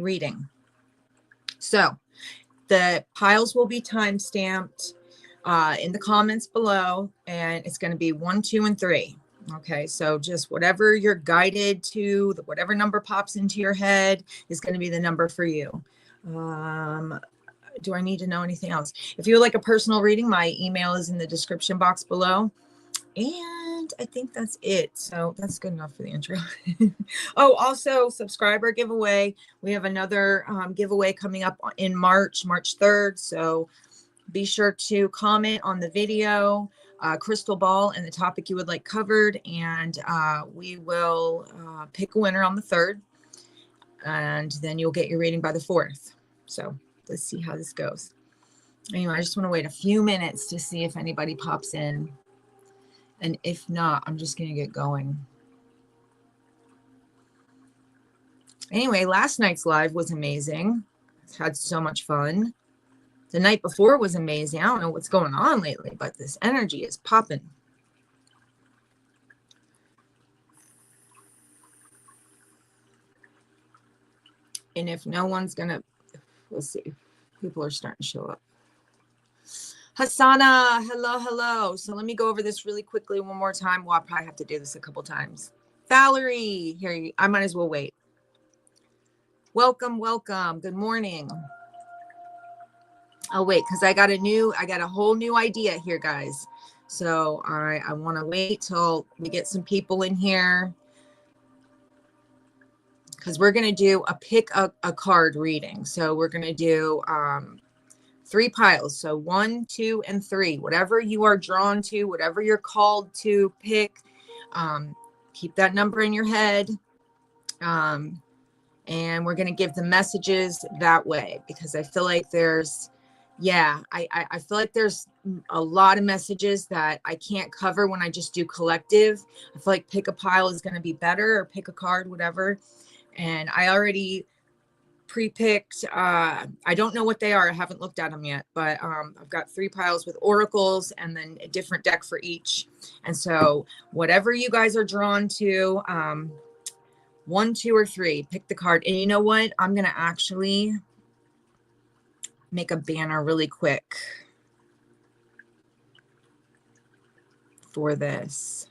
reading. So the piles will be time stamped in the comments below, and it's going to be 1, 2, and 3. Okay, so just whatever you're guided to, whatever number pops into your head is going to be the number for you. Do I need to know anything else? If you would like a personal reading, my email is in the description box below. And I think that's it. So that's good enough for the intro. Oh, also subscriber giveaway. We have another giveaway coming up in March 3rd. So be sure to comment on the video, crystal ball, and the topic you would like covered. And we will pick a winner on the 3rd. And then you'll get your reading by the 4th. So let's see how this goes. Anyway, I just want to wait a few minutes to see if anybody pops in. And if not, I'm just going to get going. Anyway, last night's live was amazing. Had so much fun. The night before was amazing. I don't know what's going on lately, but this energy is popping. And if no one's going to, we'll see. People are starting to show up. Hasana, hello. So let me go over this really quickly one more time. Well, I'll probably have to do this a couple times. Valerie, here, I might as well wait. Welcome. Good morning. I'll wait because I got a whole new idea here, guys. So I want to wait till we get some people in here, because we're going to do a pick a card reading. So we're going to do 3 piles. So 1, 2, and 3, whatever you are drawn to, whatever you're called to pick, keep that number in your head. And we're going to give the messages that way, because I feel like there's, I feel like there's a lot of messages that I can't cover when I just do collective. I feel like pick a pile is going to be better, or pick a card, whatever. And I already pre-picked, I don't know what they are, I haven't looked at them yet, but I've got 3 piles with oracles and then a different deck for each. And so whatever you guys are drawn to, 1, 2, or 3, pick the card. And you know what, I'm gonna actually make a banner really quick for this.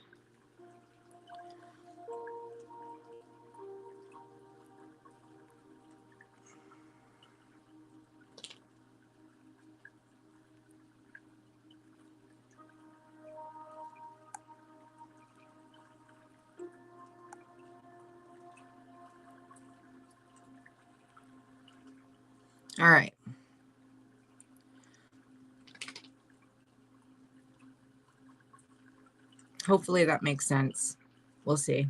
All right. Hopefully that makes sense. We'll see.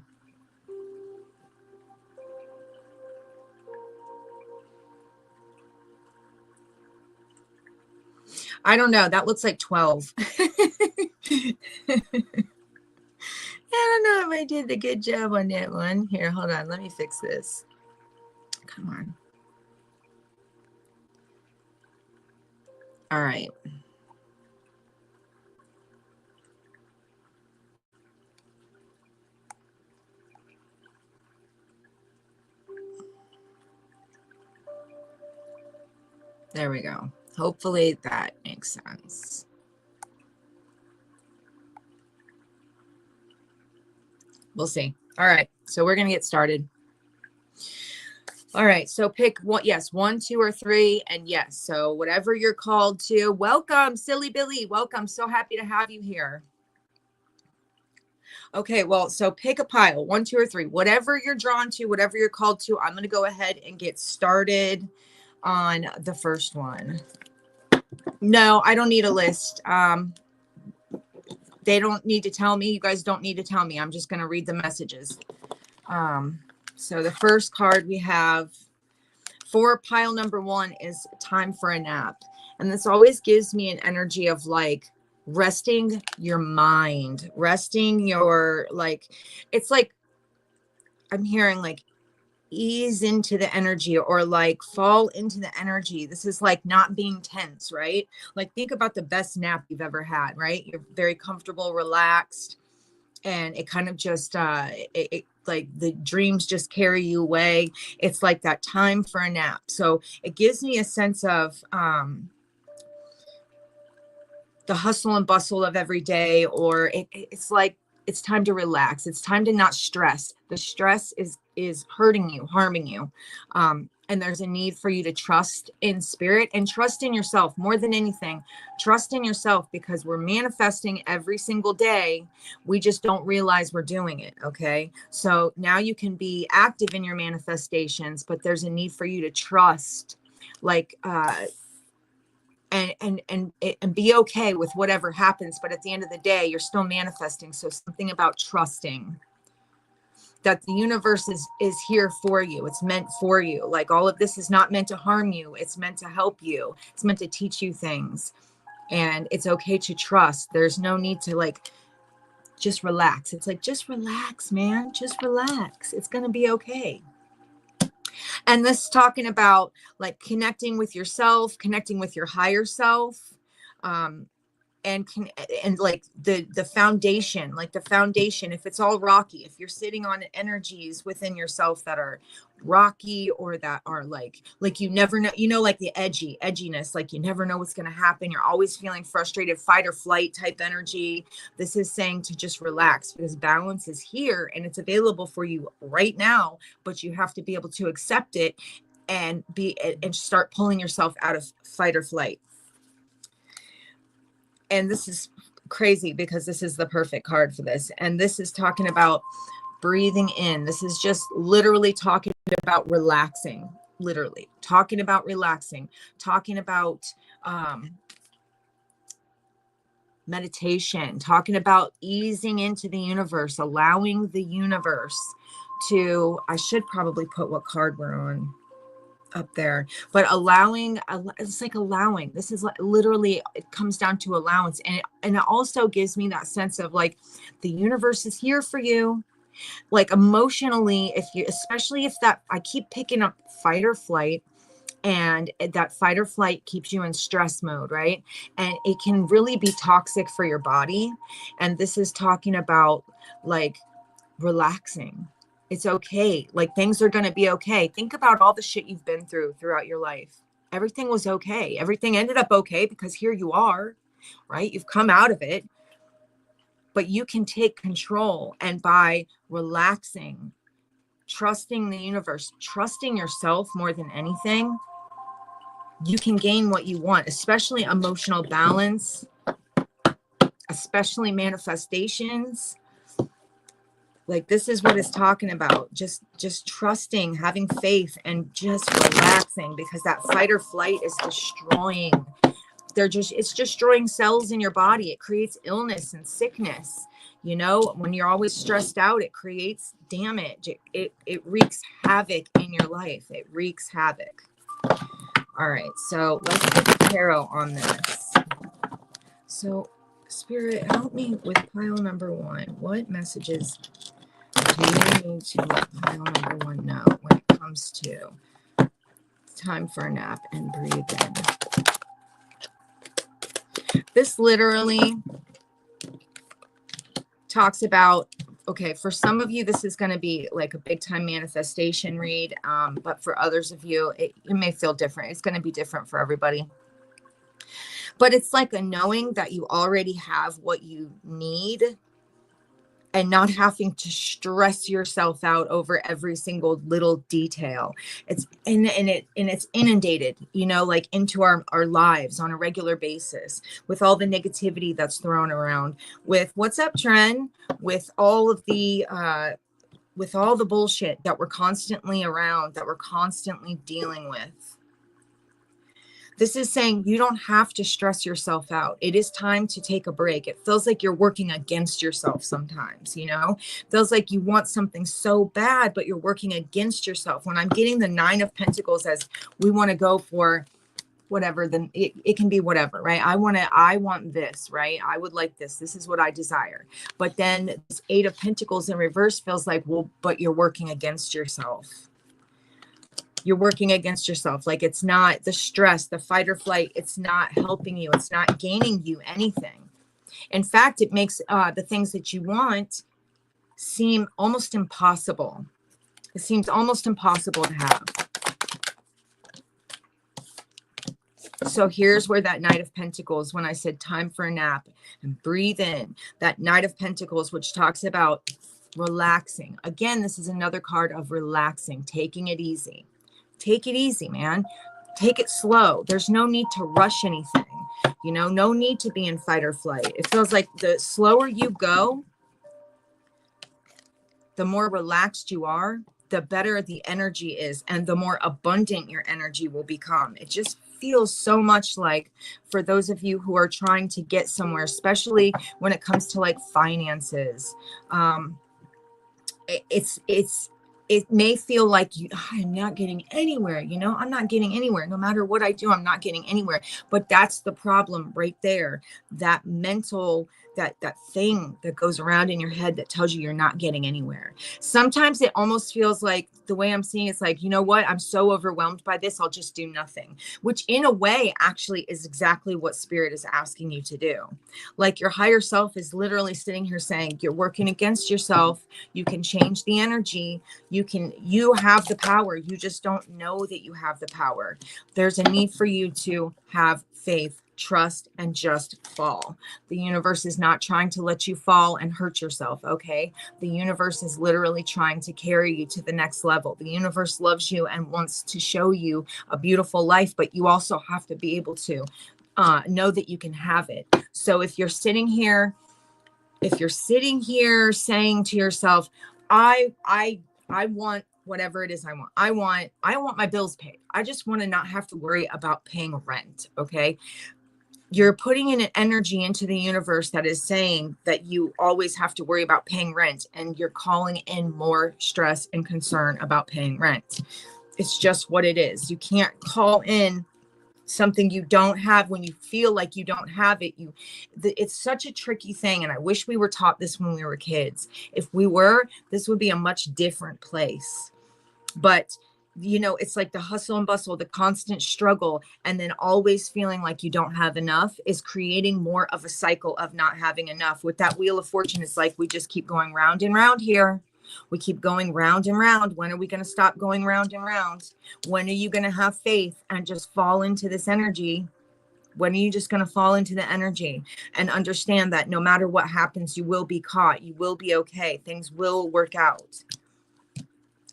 I don't know. That looks like 12. I don't know if I did a good job on that one. Here, hold on. Let me fix this. Come on. All right. There we go. Hopefully that makes sense. We'll see. All right. So we're going to get started. All right. So pick one. Yes. 1, 2, or 3. And yes. So whatever you're called to. Welcome, Silly Billy. Welcome. So happy to have you here. Okay. Well, so pick a pile. 1, 2, or 3. Whatever you're drawn to, whatever you're called to. I'm going to go ahead and get started on the first one. No, I don't need a list. They don't need to tell me. You guys don't need to tell me. I'm just going to read the messages. So the first card we have for pile number 1 is time for a nap. And this always gives me an energy of like resting your mind, resting your, like, it's like, I'm hearing like ease into the energy, or like fall into the energy. This is like not being tense, right? Like think about the best nap you've ever had, right? You're very comfortable, relaxed, and it kind of just like the dreams just carry you away. It's like that time for a nap. So it gives me a sense of the hustle and bustle of every day, or it's like it's time to relax. It's time to not stress. The stress is hurting you, harming you. And there's a need for you to trust in spirit and trust in yourself more than anything. Trust in yourself, because we're manifesting every single day. We just don't realize we're doing it. Okay. So now you can be active in your manifestations, but there's a need for you to trust, like, and be okay with whatever happens. But at the end of the day, you're still manifesting. So something about trusting that the universe is here for you. It's meant for you. Like, all of this is not meant to harm you. It's meant to help you. It's meant to teach you things. And it's okay to trust. There's no need to, like, just relax. It's like, just relax, man. Just relax. It's going to be okay. And this is talking about, like, connecting with yourself, connecting with your higher self, and like the foundation, like the foundation, if it's all rocky, if you're sitting on energies within yourself that are rocky, or that are like you never know, like the edginess, like you never know what's going to happen. You're always feeling frustrated, fight or flight type energy. This is saying to just relax, because balance is here and it's available for you right now, but you have to be able to accept it and start pulling yourself out of fight or flight. And this is crazy, because this is the perfect card for this. And this is talking about breathing in. This is just literally talking about relaxing, talking about meditation, talking about easing into the universe, allowing the universe to, I should probably put what card we're on up there, but it's like allowing. This is literally, it comes down to allowance. And it also gives me that sense of, like, the universe is here for you, like, emotionally, especially if that, I keep picking up fight or flight, and that fight or flight keeps you in stress mode, right? And it can really be toxic for your body. And this is talking about, like, relaxing. It's okay. Like, things are going to be okay. Think about all the shit you've been throughout your life. Everything was okay. Everything ended up okay, because here you are, right? You've come out of it, but you can take control. And by relaxing, trusting the universe, trusting yourself more than anything, you can gain what you want, especially emotional balance, especially manifestations. Like, this is what it's talking about. Just trusting, having faith, and just relaxing, because that fight or flight is destroying. It's destroying cells in your body. It creates illness and sickness. You know, when you're always stressed out, it creates damage. It wreaks havoc in your life. It wreaks havoc. All right, so let's get the tarot on this. So, Spirit, help me with pile number 1. What messages do you need to let pile number 1 know when it comes to time for a nap and breathe in? This literally talks about, okay, for some of you, this is going to be like a big time manifestation read. But for others of you, it may feel different. It's going to be different for everybody. But it's like a knowing that you already have what you need, and not having to stress yourself out over every single little detail. It's it's inundated, you know, like into our lives on a regular basis, with all the negativity that's thrown around, with what's up, Tren, with all the bullshit that we're constantly around, that we're constantly dealing with. This is saying you don't have to stress yourself out. It is time to take a break. It feels like you're working against yourself sometimes, you know? It feels like you want something so bad, but you're working against yourself. When I'm getting the 9 of Pentacles, as we want to go for whatever, then it can be whatever, right? I want this, right? I would like this. This is what I desire. But then this 8 of Pentacles in reverse feels like, well, but you're working against yourself. You're working against yourself. Like, it's not the stress, the fight or flight. It's not helping you. It's not gaining you anything. In fact, it makes the things that you want seem almost impossible. It seems almost impossible to have. So here's where that Knight of Pentacles, when I said time for a nap and breathe in, that Knight of Pentacles, which talks about relaxing. Again, this is another card of relaxing, taking it easy. Take it easy, man. Take it slow. There's no need to rush anything. You know, no need to be in fight or flight. It feels like the slower you go, the more relaxed you are, the better the energy is, and the more abundant your energy will become. It just feels so much like, for those of you who are trying to get somewhere, especially when it comes to like finances, it may feel like I'm not getting anywhere. You know, I'm not getting anywhere. No matter what I do, I'm not getting anywhere. But that's the problem right there. That mental, that thing that goes around in your head that tells you you're not getting anywhere. Sometimes it almost feels like, the way I'm seeing it's like, you know what? I'm so overwhelmed by this. I'll just do nothing, which in a way actually is exactly what Spirit is asking you to do. Like your higher self is literally sitting here saying, you're working against yourself. You can change the energy. You have the power. You just don't know that you have the power. There's a need for you to have faith, trust, and just fall. The universe is not trying to let you fall and hurt yourself, okay? The universe is literally trying to carry you to the next level. The universe loves you and wants to show you a beautiful life, but you also have to be able to know that you can have it. So if you're sitting here saying to yourself, I want whatever it is I want. I want my bills paid. I just want to not have to worry about paying rent. Okay. You're putting in an energy into the universe that is saying that you always have to worry about paying rent, and you're calling in more stress and concern about paying rent. It's just what it is. You can't call in something you don't have when you feel like you don't have it. It's such a tricky thing, and I wish we were taught this when we were kids. If we were, this would be a much different place. But you know, it's like the hustle and bustle, the constant struggle, and then always feeling like you don't have enough is creating more of a cycle of not having enough. With that Wheel of Fortune, it's like we just keep going round and round here. We keep going round and round. When are we going to stop going round and round? When are you going to have faith and just fall into this energy? When are you just going to fall into the energy and understand that no matter what happens, you will be caught. You will be okay. Things will work out.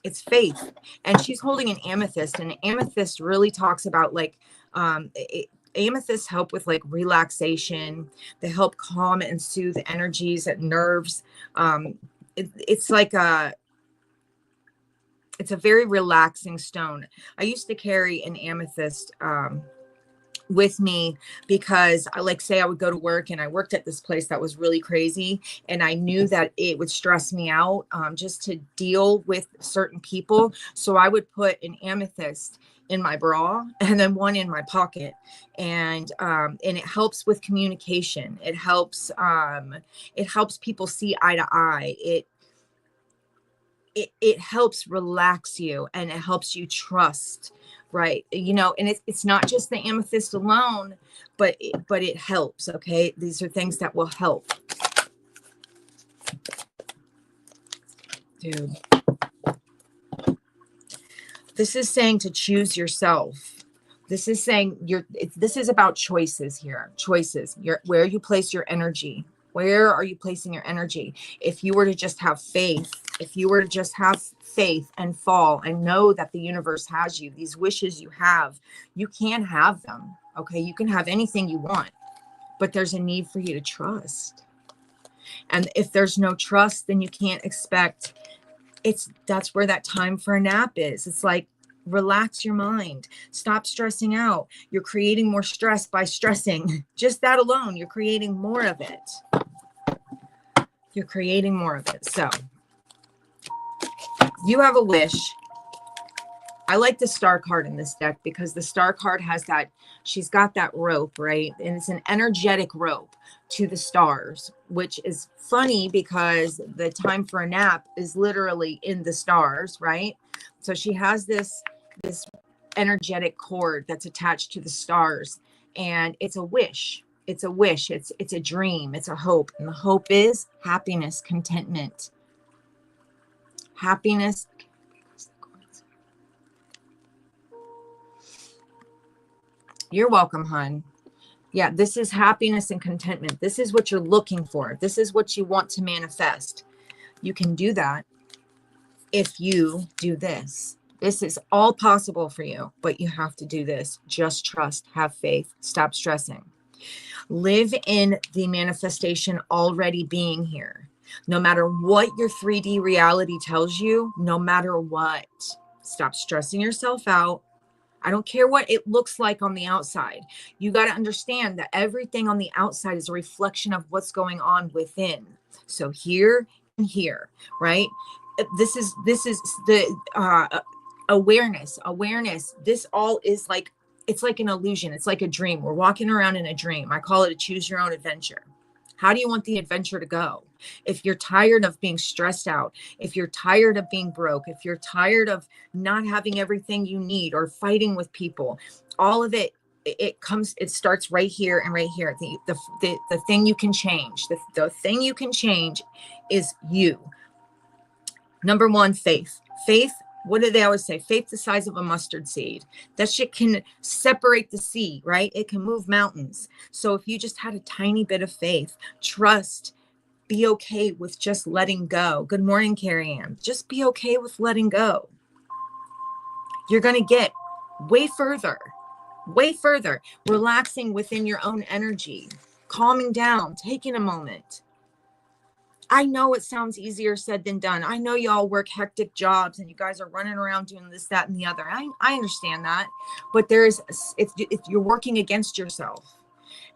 It's faith. And she's holding an amethyst, and amethyst really talks about like, amethysts help with like relaxation. They help calm and soothe energies and nerves. It's like it's a very relaxing stone. I used to carry an amethyst with me because I say I would go to work, and I worked at this place that was really crazy, and I knew that it would stress me out just to deal with certain people. So I would put an amethyst in my bra and then one in my pocket, and it helps with communication. It helps people see eye to eye. It helps relax you, and it helps you trust, right? You know, and it's not just the amethyst alone, but it helps. Okay, these are things that will help. Dude, this is saying to choose yourself. This is saying this is about choices here. Choices. Where you place your energy. Where are you placing your energy? If you were to just have faith, and fall and know that the universe has you, these wishes you have, you can have them. Okay. You can have anything you want, but there's a need for you to trust. And if there's no trust, then you can't expect that's where that time for a nap is. It's like, relax your mind. Stop stressing out. You're creating more stress by stressing. Just that alone, you're creating more of it. You're creating more of it. So you have a wish. I like the star card in this deck because the star card has that, she's got that rope, right? And it's an energetic rope to the stars, which is funny because the time for a nap is literally in the stars, right? So she has this energetic cord that's attached to the stars, and it's a wish. It's a wish. It's a dream. It's a hope. And the hope is happiness, contentment. Happiness. You're welcome, hon. Yeah, this is happiness and contentment. This is what you're looking for. This is what you want to manifest. You can do that if you do this. This is all possible for you, but you have to do this. Just trust, have faith, stop stressing. Live in the manifestation already being here. No matter what your 3D reality tells you, no matter what, stop stressing yourself out. I don't care what it looks like on the outside. You got to understand that everything on the outside is a reflection of what's going on within. So here and here, right? This is the awareness. This all is like, it's like an illusion. It's like a dream. We're walking around in a dream. I call it a choose your own adventure. How do you want the adventure to go? If you're tired of being stressed out, if you're tired of being broke, if you're tired of not having everything you need or fighting with people, all of it, it starts right here and right here. The thing you can change, the thing you can change is you. Number one, faith. Faith. What do they always say? Faith the size of a mustard seed. That shit can separate the sea, right? It can move mountains. So if you just had a tiny bit of faith, trust, be okay with just letting go. Good morning, Carrie Ann. Just be okay with letting go. You're going to get way further, relaxing within your own energy, calming down, taking a moment. I know it sounds easier said than done. I know y'all work hectic jobs and you guys are running around doing this, that, and the other. I understand that. But if you're working against yourself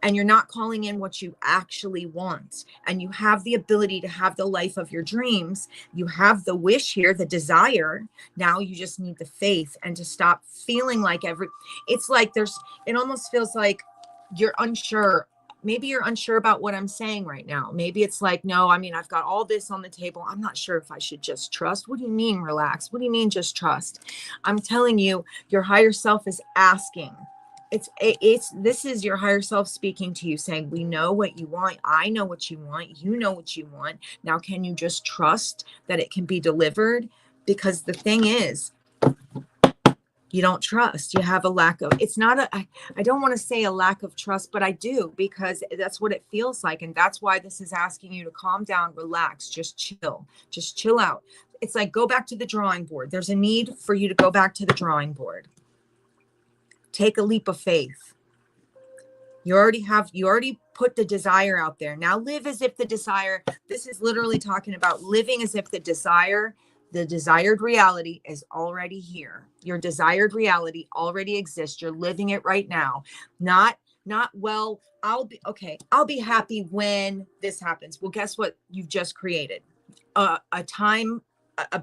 and you're not calling in what you actually want, and you have the ability to have the life of your dreams, you have the wish here, the desire. Now you just need the faith and to stop feeling like it's like it almost feels like you're unsure. Maybe you're unsure about what I'm saying right now. Maybe it's like, no, I mean, I've got all this on the table. I'm not sure if I should just trust. What do you mean relax? What do you mean just trust? I'm telling you, your higher self is asking. This is your higher self speaking to you, saying, we know what you want. I know what you want. You know what you want. Now, can you just trust that it can be delivered? Because the thing is, you don't trust. You have a lack of, it's not I don't want to say a lack of trust, but I do, because that's what it feels like. And that's why this is asking you to calm down, relax, just chill out. It's like, go back to the drawing board. There's a need for you to go back to the drawing board. Take a leap of faith. You already put the desire out there. Now live as if the desire, this is literally talking about living as if the desired reality is already here. Your desired reality already exists. You're living it right now. Not, well, I'll be happy when this happens. Well, guess what? You've just created a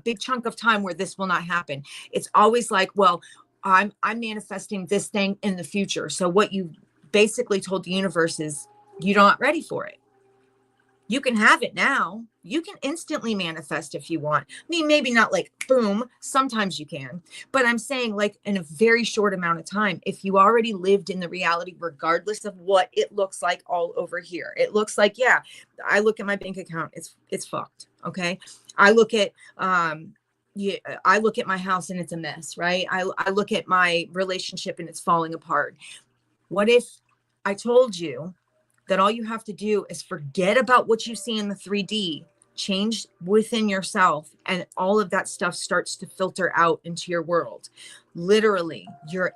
big chunk of time where this will not happen. It's always like, well, I'm manifesting this thing in the future. So what you basically told the universe is you're not ready for it. You can have it now. You can instantly manifest if you want. I mean, maybe not like boom. Sometimes you can, but I'm saying like in a very short amount of time, if you already lived in the reality, regardless of what it looks like all over here, it looks like, yeah, I look at my bank account. It's fucked. Okay. I look at, I look at my house and it's a mess, right? I look at my relationship and it's falling apart. What if I told you that all you have to do is forget about what you see in the 3D, change within yourself, and all of that stuff starts to filter out into your world. Literally, your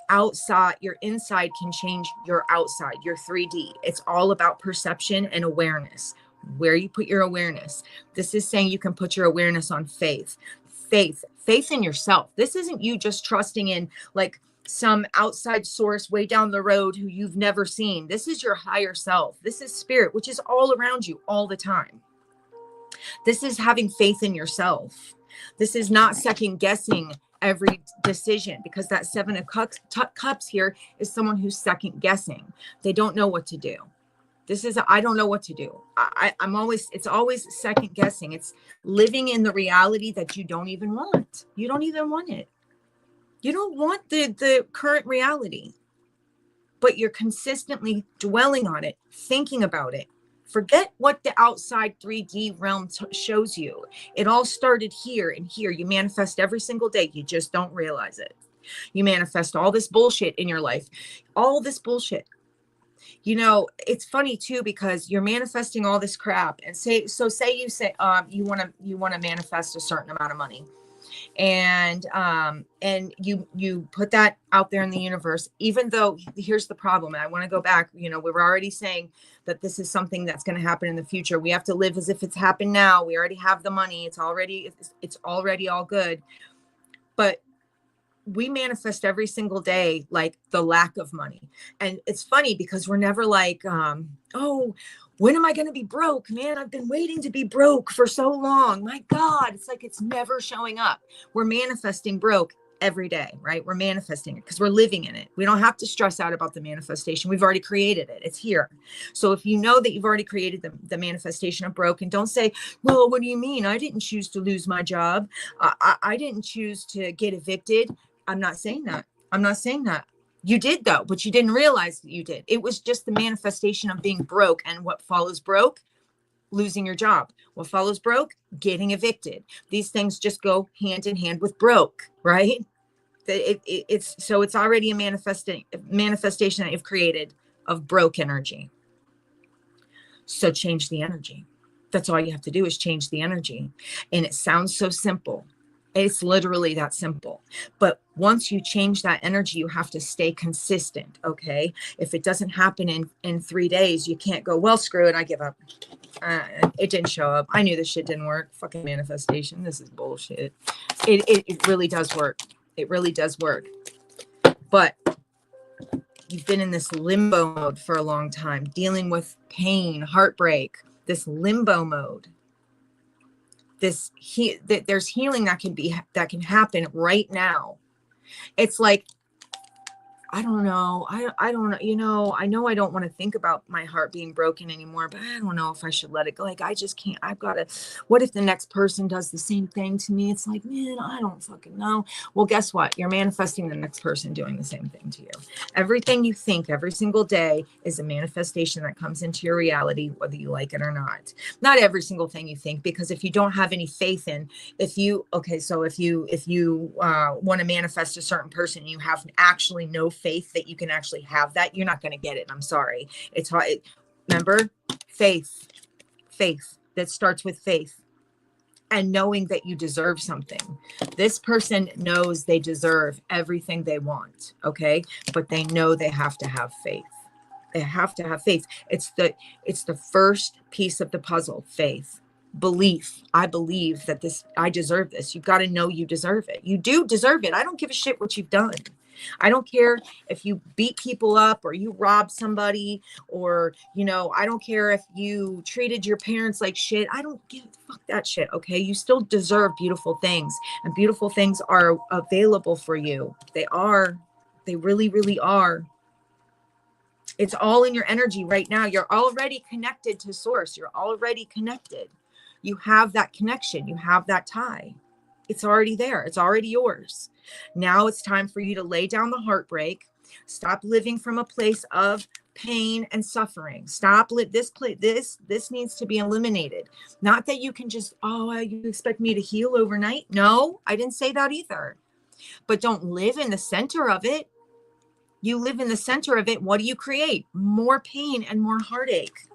inside can change your outside, your 3D. It's all about perception and awareness, where you put your awareness. This is saying you can put your awareness on faith in yourself. This isn't you just trusting in like some outside source way down the road who you've never seen. This is your higher self. This is spirit, which is all around you all the time. This is having faith in yourself. This is not second guessing every decision, because that 7 of cups here is someone who's second guessing. They don't know what to do. This is, I don't know what to do. It's always second guessing. It's living in the reality that you don't even want. You don't even want it. You don't want the current reality, but you're consistently dwelling on it, thinking about it, Forget what the outside 3D realm shows you. It all started here and here. You manifest every single day. You just don't realize it. You manifest all this bullshit in your life, all this bullshit. You know, it's funny too, because you're manifesting all this crap, and say you want to manifest a certain amount of money, and you put that out there in the universe, even though here's the problem. And I want to go back. You know, we were already saying that this is something that's going to happen in the future. We have to live as if it's happened now. We already have the money. It's already all good. But we manifest every single day like the lack of money. And it's funny because we're never like, oh, when am I going to be broke? Man, I've been waiting to be broke for so long. My God, it's like it's never showing up. We're manifesting broke every day, right? We're manifesting it because we're living in it. We don't have to stress out about the manifestation. We've already created it. It's here. So if you know that you've already created the manifestation of broke, and don't say, well, what do you mean? I didn't choose to lose my job. I didn't choose to get evicted. I'm not saying that. I'm not saying that. You did though, but you didn't realize that you did. It was just the manifestation of being broke. And what follows broke? Losing your job. What follows broke? Getting evicted. These things just go hand in hand with broke, right? It's already a manifestation that you've created of broke energy. So change the energy. That's all you have to do is change the energy. And it sounds so simple. It's literally that simple. But once you change that energy, you have to stay consistent. Okay. If it doesn't happen in 3 days, you can't go, well, screw it. I give up. It didn't show up. I knew this shit didn't work. Fucking manifestation. This is bullshit. It really does work. It really does work. But you've been in this limbo mode for a long time, dealing with pain, heartbreak, this limbo mode. There's healing that can happen right now. It's like, I don't know. I don't know. You know, I don't want to think about my heart being broken anymore, but I don't know if I should let it go. Like, I just can't. I've got to, what if the next person does the same thing to me? It's like, man, I don't fucking know. Well, guess what? You're manifesting the next person doing the same thing to you. Everything you think every single day is a manifestation that comes into your reality, whether you like it or not. Not every single thing you think, because if you don't have any faith in, if you want to manifest a certain person and you have actually no faith that you can actually have that, you're not going to get it. I'm sorry. It's hard. Remember, faith that starts with faith and knowing that you deserve something. This person knows they deserve everything they want. Okay. But they know they have to have faith. They have to have faith. It's the first piece of the puzzle. Faith, belief. I believe that I deserve this. You've got to know you deserve it. You do deserve it. I don't give a shit what you've done. I don't care if you beat people up or you robbed somebody, or, you know, I don't care if you treated your parents like shit. I don't give a fuck that shit. Okay. You still deserve beautiful things, and beautiful things are available for you. They really, really are. It's all in your energy right now. You're already connected to source. You're already connected. You have that connection. You have that tie. It's already there. It's already yours. Now it's time for you to lay down the heartbreak. Stop living from a place of pain and suffering. This needs to be eliminated. Not that you can just, you expect me to heal overnight. No, I didn't say that either. But don't live in the center of it. You live in the center of it. What do you create? More pain and more heartache.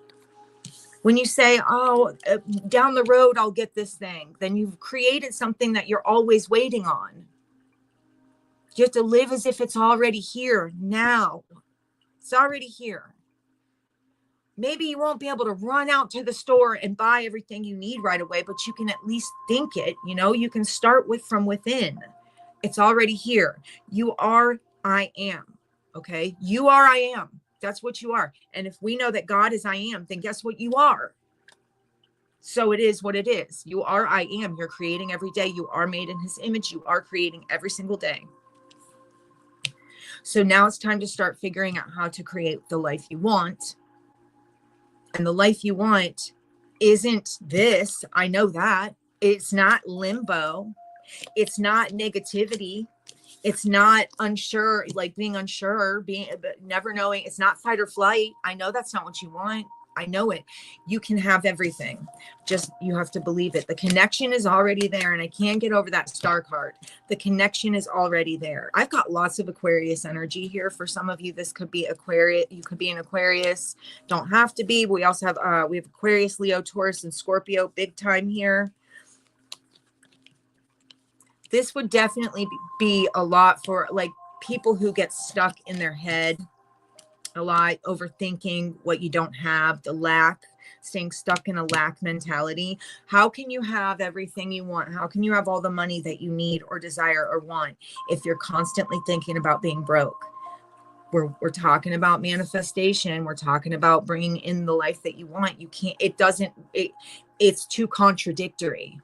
When you say, down the road, I'll get this thing, then you've created something that you're always waiting on. You have to live as if it's already here now. It's already here. Maybe you won't be able to run out to the store and buy everything you need right away, but you can at least think it. You know, you can start from within. It's already here. You are, I am. Okay. You are, I am. That's what you are. And if we know that God is I am, then guess what you are? So it is what it is. You are I am. You're creating every day. You are made in his image. You are creating every single day. So now it's time to start figuring out how to create the life you want. And the life you want isn't this. I know that. It's not limbo. It's not negativity. It's not unsure, like being unsure, never knowing. It's not fight or flight. I know that's not what you want. I know it. You can have everything. Just, you have to believe it. The connection is already there. And I can't get over that star card. The connection is already there. I've got lots of Aquarius energy here. For some of you, this could be Aquarius. You could be an Aquarius. Don't have to be. We also have, we have Aquarius, Leo, Taurus, and Scorpio big time here. This would definitely be a lot for like people who get stuck in their head a lot, overthinking what you don't have, the lack, staying stuck in a lack mentality. How can you have everything you want? How can you have all the money that you need or desire or want if you're constantly thinking about being broke? We're talking about manifestation. We're talking about bringing in the life that you want. You can't, it's too contradictory.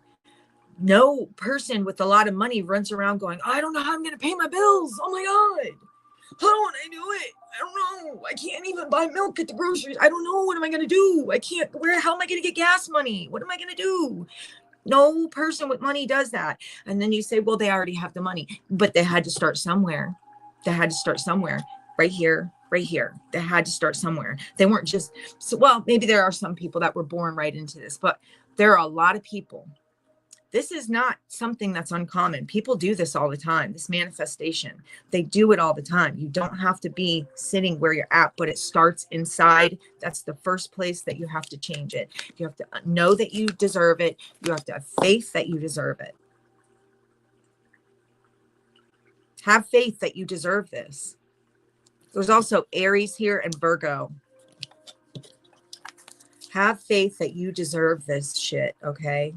No person with a lot of money runs around going, I don't know how I'm going to pay my bills. Oh my God. How do I do it? I don't know. I can't even buy milk at the groceries. I don't know. What am I going to do? I can't, how am I going to get gas money? What am I going to do? No person with money does that. And then you say, well, they already have the money, but they had to start somewhere. They had to start somewhere. Right here, right here. They had to start somewhere. They weren't just, so, well, maybe there are some people that were born right into this, but there are a lot of people. This is not something that's uncommon. People do this all the time, this manifestation. They do it all the time. You don't have to be sitting where you're at, but it starts inside. That's the first place that you have to change it. You have to know that you deserve it. You have to have faith that you deserve it. Have faith that you deserve this. There's also Aries here and Virgo. Have faith that you deserve this shit, okay?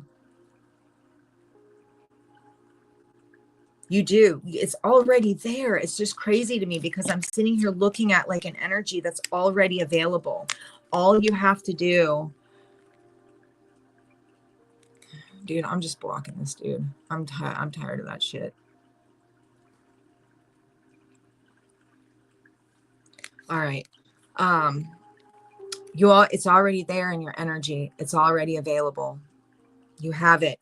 You do. It's already there. It's just crazy to me because I'm sitting here looking at like an energy that's already available. All you have to do, dude, I'm just blocking this, dude. I'm tired of that shit. All right. It's already there in your energy. It's already available. You have it.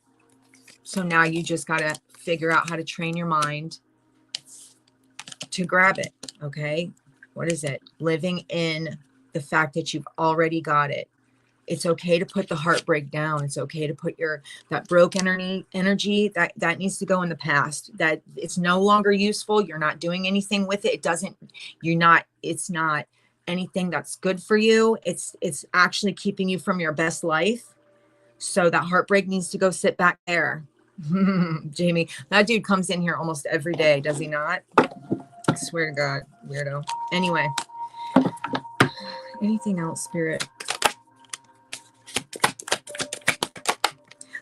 So now you just got to figure out how to train your mind to grab it. Okay. What is it? Living in the fact that you've already got it. It's okay to put the heartbreak down. It's okay to put that broke energy that needs to go in the past, that it's no longer useful. You're not doing anything with it. It's not anything that's good for you. It's actually keeping you from your best life. So that heartbreak needs to go sit back there. Jamie, that dude comes in here almost every day, does he not? I swear to God, weirdo. Anyway, anything else, Spirit?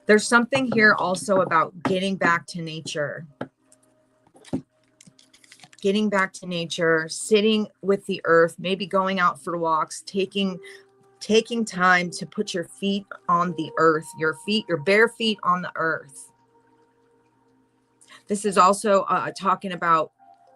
There's something here also about getting back to nature. Getting back to nature, sitting with the earth, maybe going out for walks, taking time to put your feet on the earth, your bare feet on the earth. This is also talking about,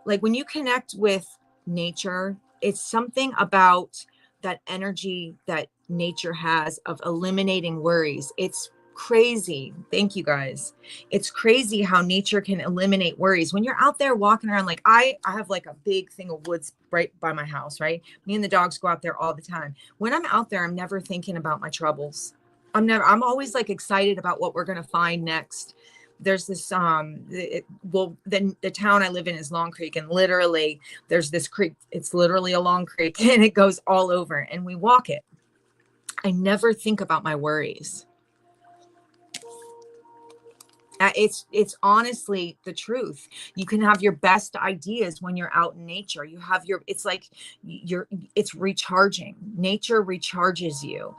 like, when you connect with nature, it's something about that energy that nature has of eliminating worries. It's crazy. Thank you, guys. It's crazy how nature can eliminate worries. When you're out there walking around, like I have like a big thing of woods right by my house, right? Me and the dogs go out there all the time. When I'm out there, I'm never thinking about my troubles. I'm always like excited about what we're going to find next. There's this, the town I live in is Long Creek, and literally there's this creek. It's literally a long creek and it goes all over, and we walk it. I never think about my worries. It's honestly the truth. You can have your best ideas when you're out in nature. You have it's recharging. Nature recharges you.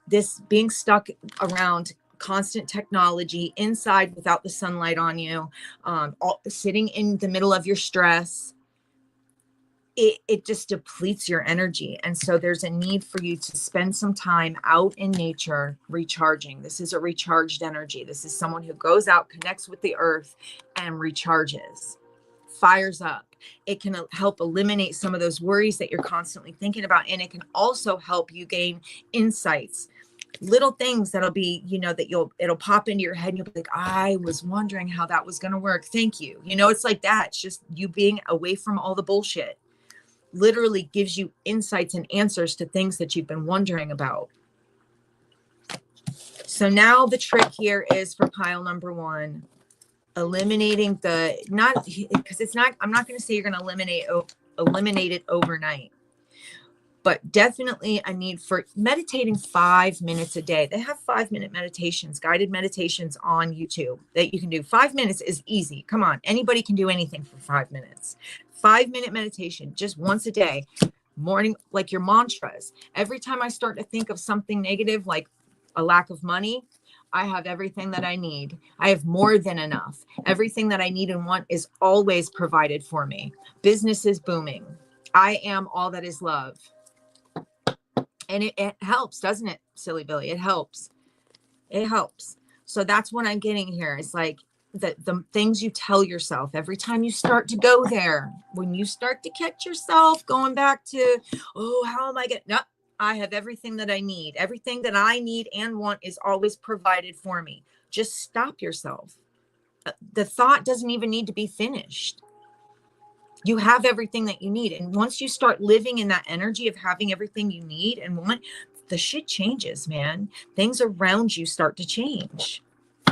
This being stuck around constant technology inside without the sunlight on you, sitting in the middle of your stress, it just depletes your energy. And so there's a need for you to spend some time out in nature recharging. This is a recharged energy. This is someone who goes out, connects with the earth, and recharges, fires up. It can help eliminate some of those worries that you're constantly thinking about. And it can also help you gain insights, little things that'll be, it'll pop into your head and you'll be like, I was wondering how that was going to work. Thank you. It's like that. It's just you being away from all the bullshit. literally gives you insights and answers to things that you've been wondering about. So now the trick here is for pile number 1, eliminating the, not, because it's not, I'm not going to say you're going to eliminate it overnight, but definitely a need for meditating 5 minutes a day. They have 5-minute meditations, guided meditations on YouTube that you can do. 5 minutes is easy. Come on. Anybody can do anything for 5 minutes. 5-minute meditation, just once a day, morning, like your mantras. Every time I start to think of something negative, like a lack of money, I have everything that I need. I have more than enough. Everything that I need and want is always provided for me. Business is booming. I am all that is love. And it helps, doesn't it, Silly Billy? It helps. It helps. So that's what I'm getting here. It's like the things you tell yourself every time you start to go there, when you start to catch yourself going back to, oh, how am I getting? No, I have everything that I need. Everything that I need and want is always provided for me. Just stop yourself. The thought doesn't even need to be finished. You have everything that you need. And once you start living in that energy of having everything you need and want, the shit changes, man. Things around you start to change.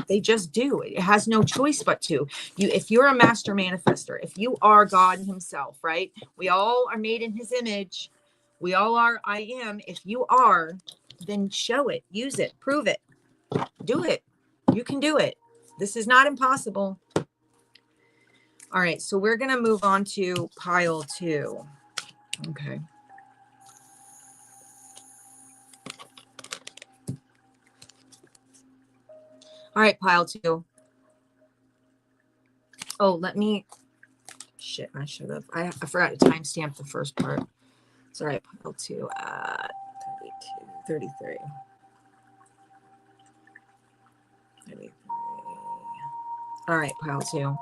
They just do. It has no choice but to. If you're a master manifester, if you are God himself, right? We all are made in his image. We all are, I am. If you are, then show it, use it, prove it, do it. You can do it. This is not impossible. All right, so we're going to move on to pile 2. Okay. All right, pile 2. Oh, let me, shit, I should have, I forgot to timestamp the first part. It's all right, pile 2 at 32, 33. 33. All right, pile 2.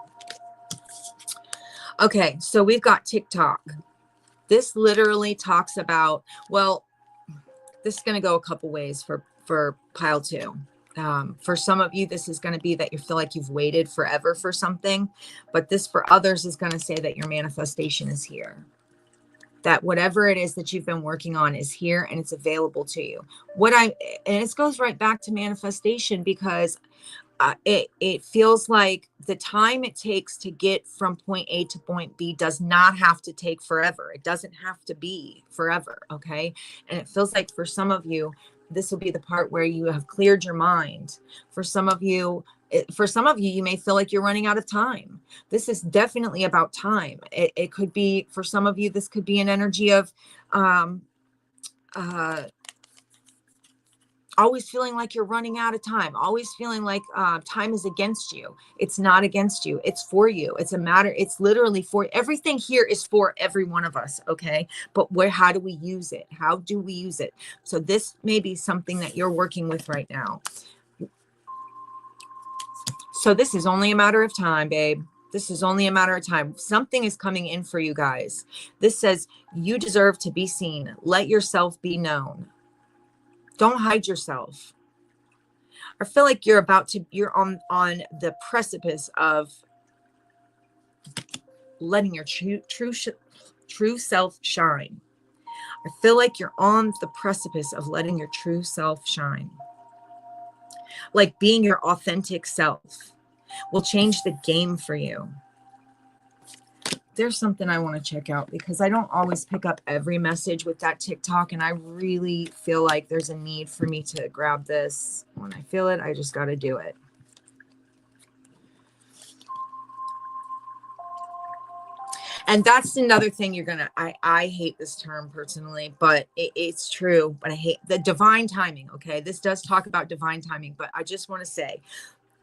Okay, so we've got TikTok. This literally talks about, well, this is going to go a couple ways for pile 2. For some of you, this is going to be that you feel like you've waited forever for something, but this for others is going to say that your manifestation is here. That whatever it is that you've been working on is here and it's available to you. And this goes right back to manifestation, because it feels like the time it takes to get from point A to point B does not have to take forever. It doesn't have to be forever. Okay. And it feels like for some of you, this will be the part where you have cleared your mind. For some of you, you may feel like you're running out of time. This is definitely about time. It could be, for some of you, this could be an energy of, always feeling like you're running out of time, always feeling like time is against you. It's not against you. It's for you. It's a matter. It's literally for everything here is for every one of us. Okay. But how do we use it? How do we use it? So this may be something that you're working with right now. So this is only a matter of time, babe. This is only a matter of time. Something is coming in for you guys. This says you deserve to be seen. Let yourself be known. Don't hide yourself. I feel like you're on the precipice of letting your true self shine. I feel like you're on the precipice of letting your true self shine. Like being your authentic self will change the game for you. There's something I want to check out, because I don't always pick up every message with that TikTok, and I really feel like there's a need for me to grab this. When I feel it, I just got to do it. And that's another thing you're gonna, I hate this term personally, but it's true. But I hate the divine timing. Okay, this does talk about divine timing, but I just want to say,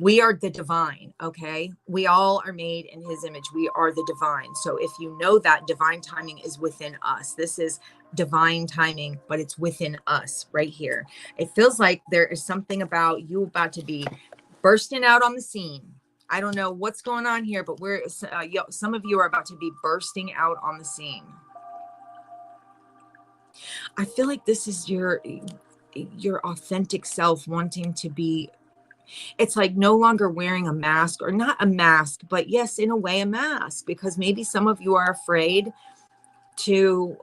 we are the divine, okay? We all are made in his image. We are the divine. So if you know that, divine timing is within us. This is divine timing, but it's within us right here. It feels like there is something about you about to be bursting out on the scene. I don't know what's going on here, but some of you are about to be bursting out on the scene. I feel like this is your authentic self wanting to be. It's like no longer wearing a mask, or not a mask, but yes, in a way, a mask, because maybe some of you are afraid to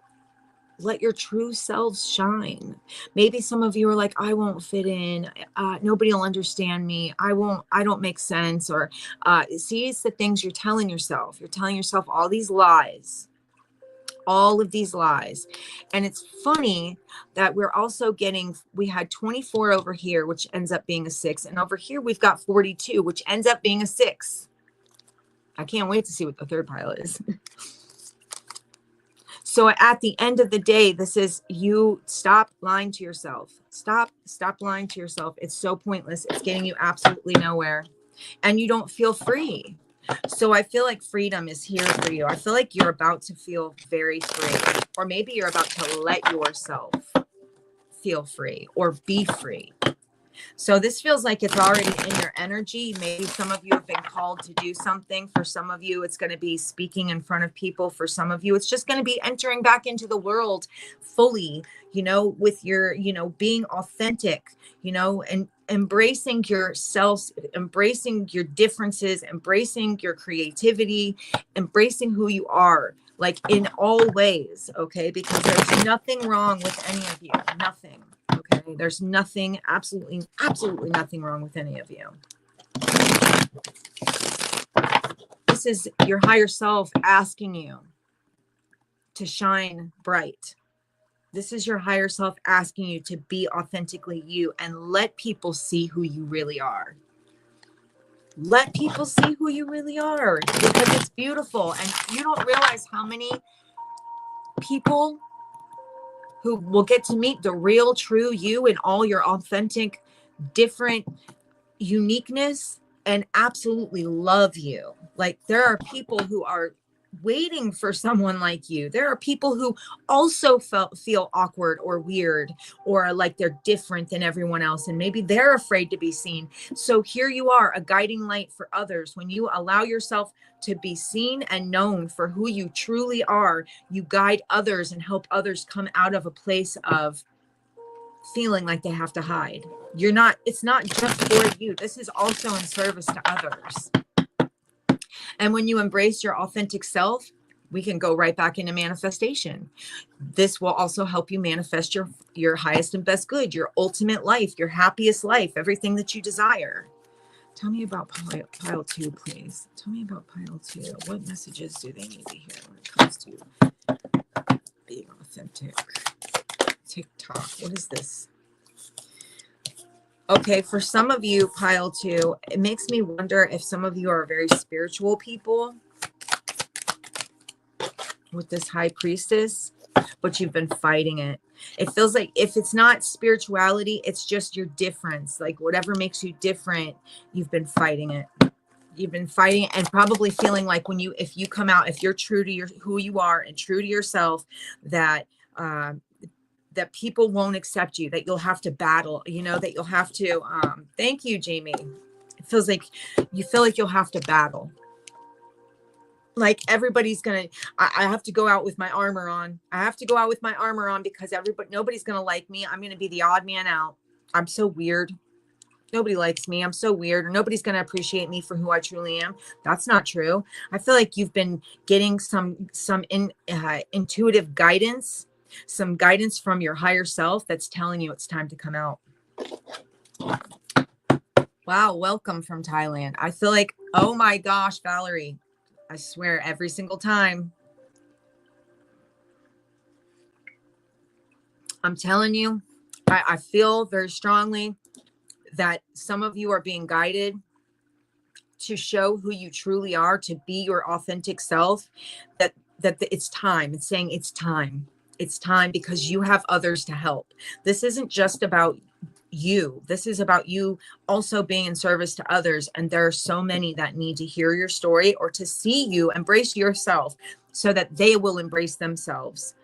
let your true selves shine. Maybe some of you are like, I won't fit in. Nobody will understand me. I don't make sense. Or see, it's the things you're telling yourself. You're telling yourself all these lies, all of these lies. And it's funny that we're also getting, we had 24 over here, which ends up being a 6. And over here, we've got 42, which ends up being a 6. I can't wait to see what the third pile is. So at the end of the day, this is you stop lying to yourself. Stop lying to yourself. It's so pointless. It's getting you absolutely nowhere. And you don't feel free. So I feel like freedom is here for you. I feel like you're about to feel very free. Or maybe you're about to let yourself feel free or be free. So this feels like it's already in your energy. Maybe some of you have been called to do something. For some of you, it's going to be speaking in front of people. For some of you, it's just going to be entering back into the world fully, you know, with your, you know, being authentic, you know, and embracing yourself, embracing your differences, embracing your creativity, embracing who you are, like in all ways. Okay. Because there's nothing wrong with any of you. Nothing. Okay, there's nothing, absolutely nothing wrong with any of you. This is your higher self asking you to shine bright. This is your higher self asking you to be authentically you and let people see who you really are. Let people see who you really are because it's beautiful. And you don't realize how many people who will get to meet the real, true you in all your authentic, different uniqueness and absolutely love you. Like there are people who are waiting for someone like you. There are people who also feel awkward or weird or like they're different than everyone else. And maybe they're afraid to be seen. So here you are, a guiding light for others. When you allow yourself to be seen and known for who you truly are, you guide others and help others come out of a place of feeling like they have to hide. It's not just for you. This is also in service to others. And when you embrace your authentic self, we can go right back into manifestation. This will also help you manifest your highest and best good, your ultimate life, your happiest life, everything that you desire. Tell me about pile 2, please. Tell me about pile 2. What messages do they need to hear when it comes to being authentic? TikTok. What is this? Okay, for some of you, pile 2, it makes me wonder if some of you are very spiritual people with this high priestess, but you've been fighting it. It feels like if it's not spirituality, it's just your difference. Like whatever makes you different, you've been fighting it. You've been fighting and probably feeling like if you come out, if you're true to who you are and true to yourself, that people won't accept you, that you'll have to battle, you know, that you'll have to, thank you, Jamie. It feels like you feel like you'll have to battle. Like everybody's going to, I have to go out with my armor on. I have to go out with my armor on because nobody's going to like me. I'm going to be the odd man out. I'm so weird. Nobody likes me. I'm so weird. Or nobody's going to appreciate me for who I truly am. That's not true. I feel like you've been getting some intuitive guidance, some guidance from your higher self that's telling you it's time to come out. Wow. Welcome from Thailand. I feel like, oh my gosh, Valerie, I swear every single time. I'm telling you, I feel very strongly that some of you are being guided to show who you truly are, to be your authentic self, that it's time. It's saying it's time. It's time because you have others to help. This isn't just about you. This is about you also being in service to others. And there are so many that need to hear your story or to see you embrace yourself so that they will embrace themselves.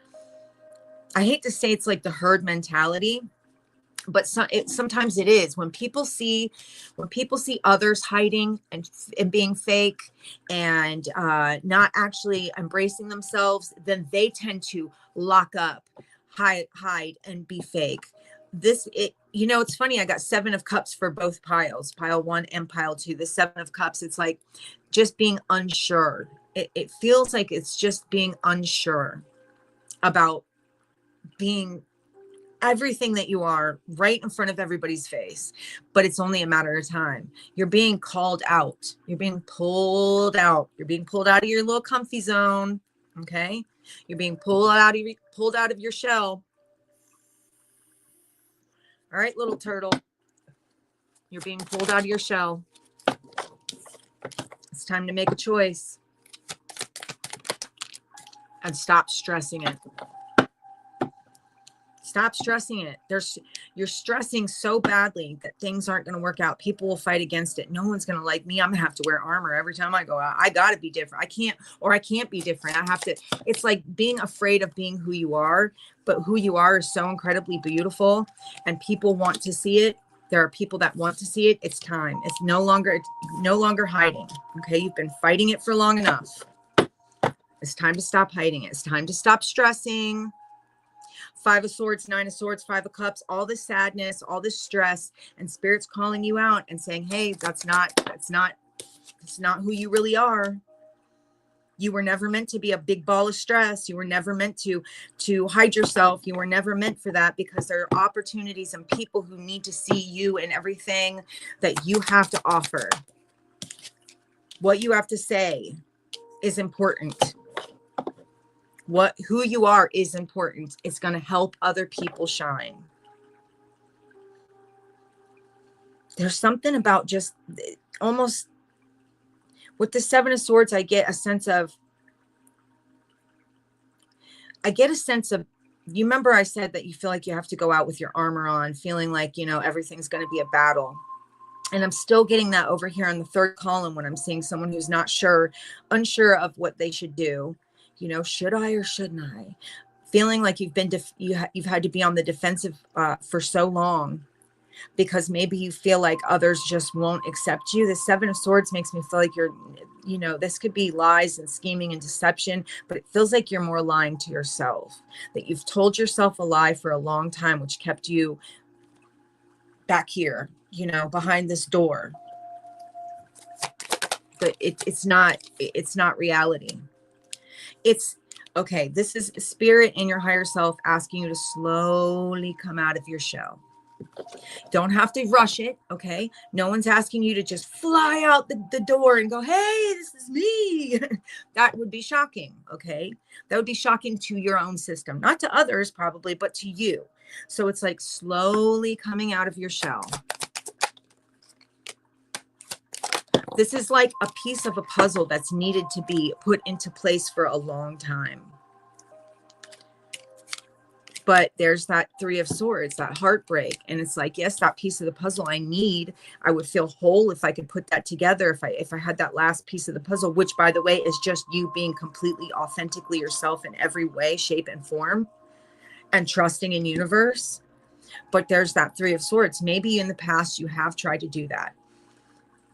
I hate to say it's like the herd mentality, but sometimes it is. When people see others hiding and being fake and not actually embracing themselves, then they tend to lock up, hide and be fake. You know, it's funny. I got 7 of cups for both piles, pile 1 and pile 2. The 7 of cups, it's like just being unsure. It feels like it's just being unsure. about being everything that you are right in front of everybody's face, but it's only a matter of time. You're being called out. You're being pulled out. You're being pulled out of your little comfy zone. Okay. You're being pulled out of your shell. All right, little turtle, you're being pulled out of your shell. It's time to make a choice and stop stressing it. Stop stressing it. You're stressing so badly that things aren't going to work out. People will fight against it. No one's going to like me. I'm going to have to wear armor every time I go out. I got to be different. I can't be different. I have to. It's like being afraid of being who you are, but who you are is so incredibly beautiful and people want to see it. There are people that want to see it. It's time. It's no longer hiding. Okay. You've been fighting it for long enough. It's time to stop hiding it. It's time to stop stressing. 5 of Swords, 9 of Swords, 5 of Cups, all this sadness, all this stress, and Spirit's calling you out and saying, hey, that's not who you really are. You were never meant to be a big ball of stress. You were never meant to hide yourself. You were never meant for that, because there are opportunities and people who need to see you and everything that you have to offer. What you have to say is important. Who you are is important. It's going to help other people shine. There's something about just almost with the 7 of Swords, I get a sense of, you remember I said that you feel like you have to go out with your armor on, feeling like, everything's going to be a battle. And I'm still getting that over here in the 3rd column when I'm seeing someone who's not unsure of what they should do. Should I or shouldn't I? Feeling like you've had to be on the defensive for so long, because maybe you feel like others just won't accept you. The 7 of Swords makes me feel like you're, this could be lies and scheming and deception, but it feels like you're more lying to yourself, that you've told yourself a lie for a long time, which kept you back here, behind this door. But it's not reality. It's okay. This is Spirit and your higher self asking you to slowly come out of your shell. Don't have to rush it. Okay. No one's asking you to just fly out the door and go, hey, this is me. That would be shocking. Okay. That would be shocking to your own system, not to others probably, but to you. So it's like slowly coming out of your shell. This is like a piece of a puzzle that's needed to be put into place for a long time. But there's that 3 of Swords, that heartbreak. And it's like, yes, that piece of the puzzle I would feel whole if I could put that together. If I had that last piece of the puzzle, which by the way, is just you being completely authentically yourself in every way, shape and form, and trusting in universe. But there's that 3 of Swords. Maybe in the past you have tried to do that,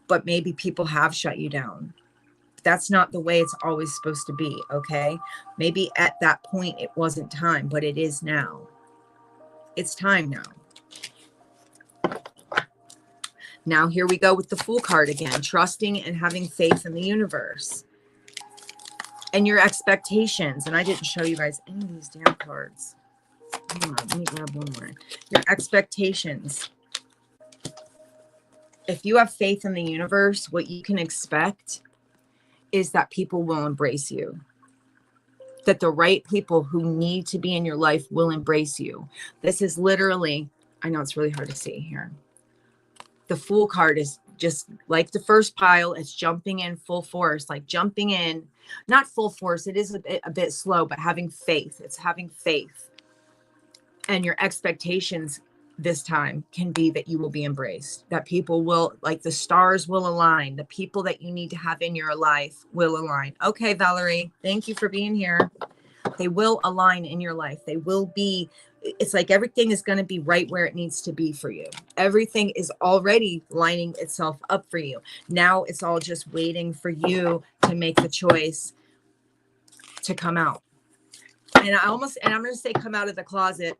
but maybe people have shut you down. That's not the way it's always supposed to be, okay? Maybe at that point it wasn't time, but it is now. It's time now. Now here we go with the Fool card again, trusting and having faith in the universe. And your expectations. And I didn't show you guys any of these damn cards. Hold on, let me grab one more. Your expectations. If you have faith in the universe, what you can expect is that people will embrace you. That the right people who need to be in your life will embrace you. This is literally, I know it's really hard to see here. The Fool card is just like the first pile. It's jumping in full force, like jumping in, not full force. It is a bit slow, but having faith. It's having faith. And your expectations this time can be that you will be embraced, that people will, like the stars will align. The people that you need to have in your life will align. Okay, Valerie, thank you for being here. They will align in your life. They will be, it's like everything is going to be right where it needs to be for you. Everything is already lining itself up for you. Now it's all just waiting for you to make the choice to come out. And I'm going to say come out of the closet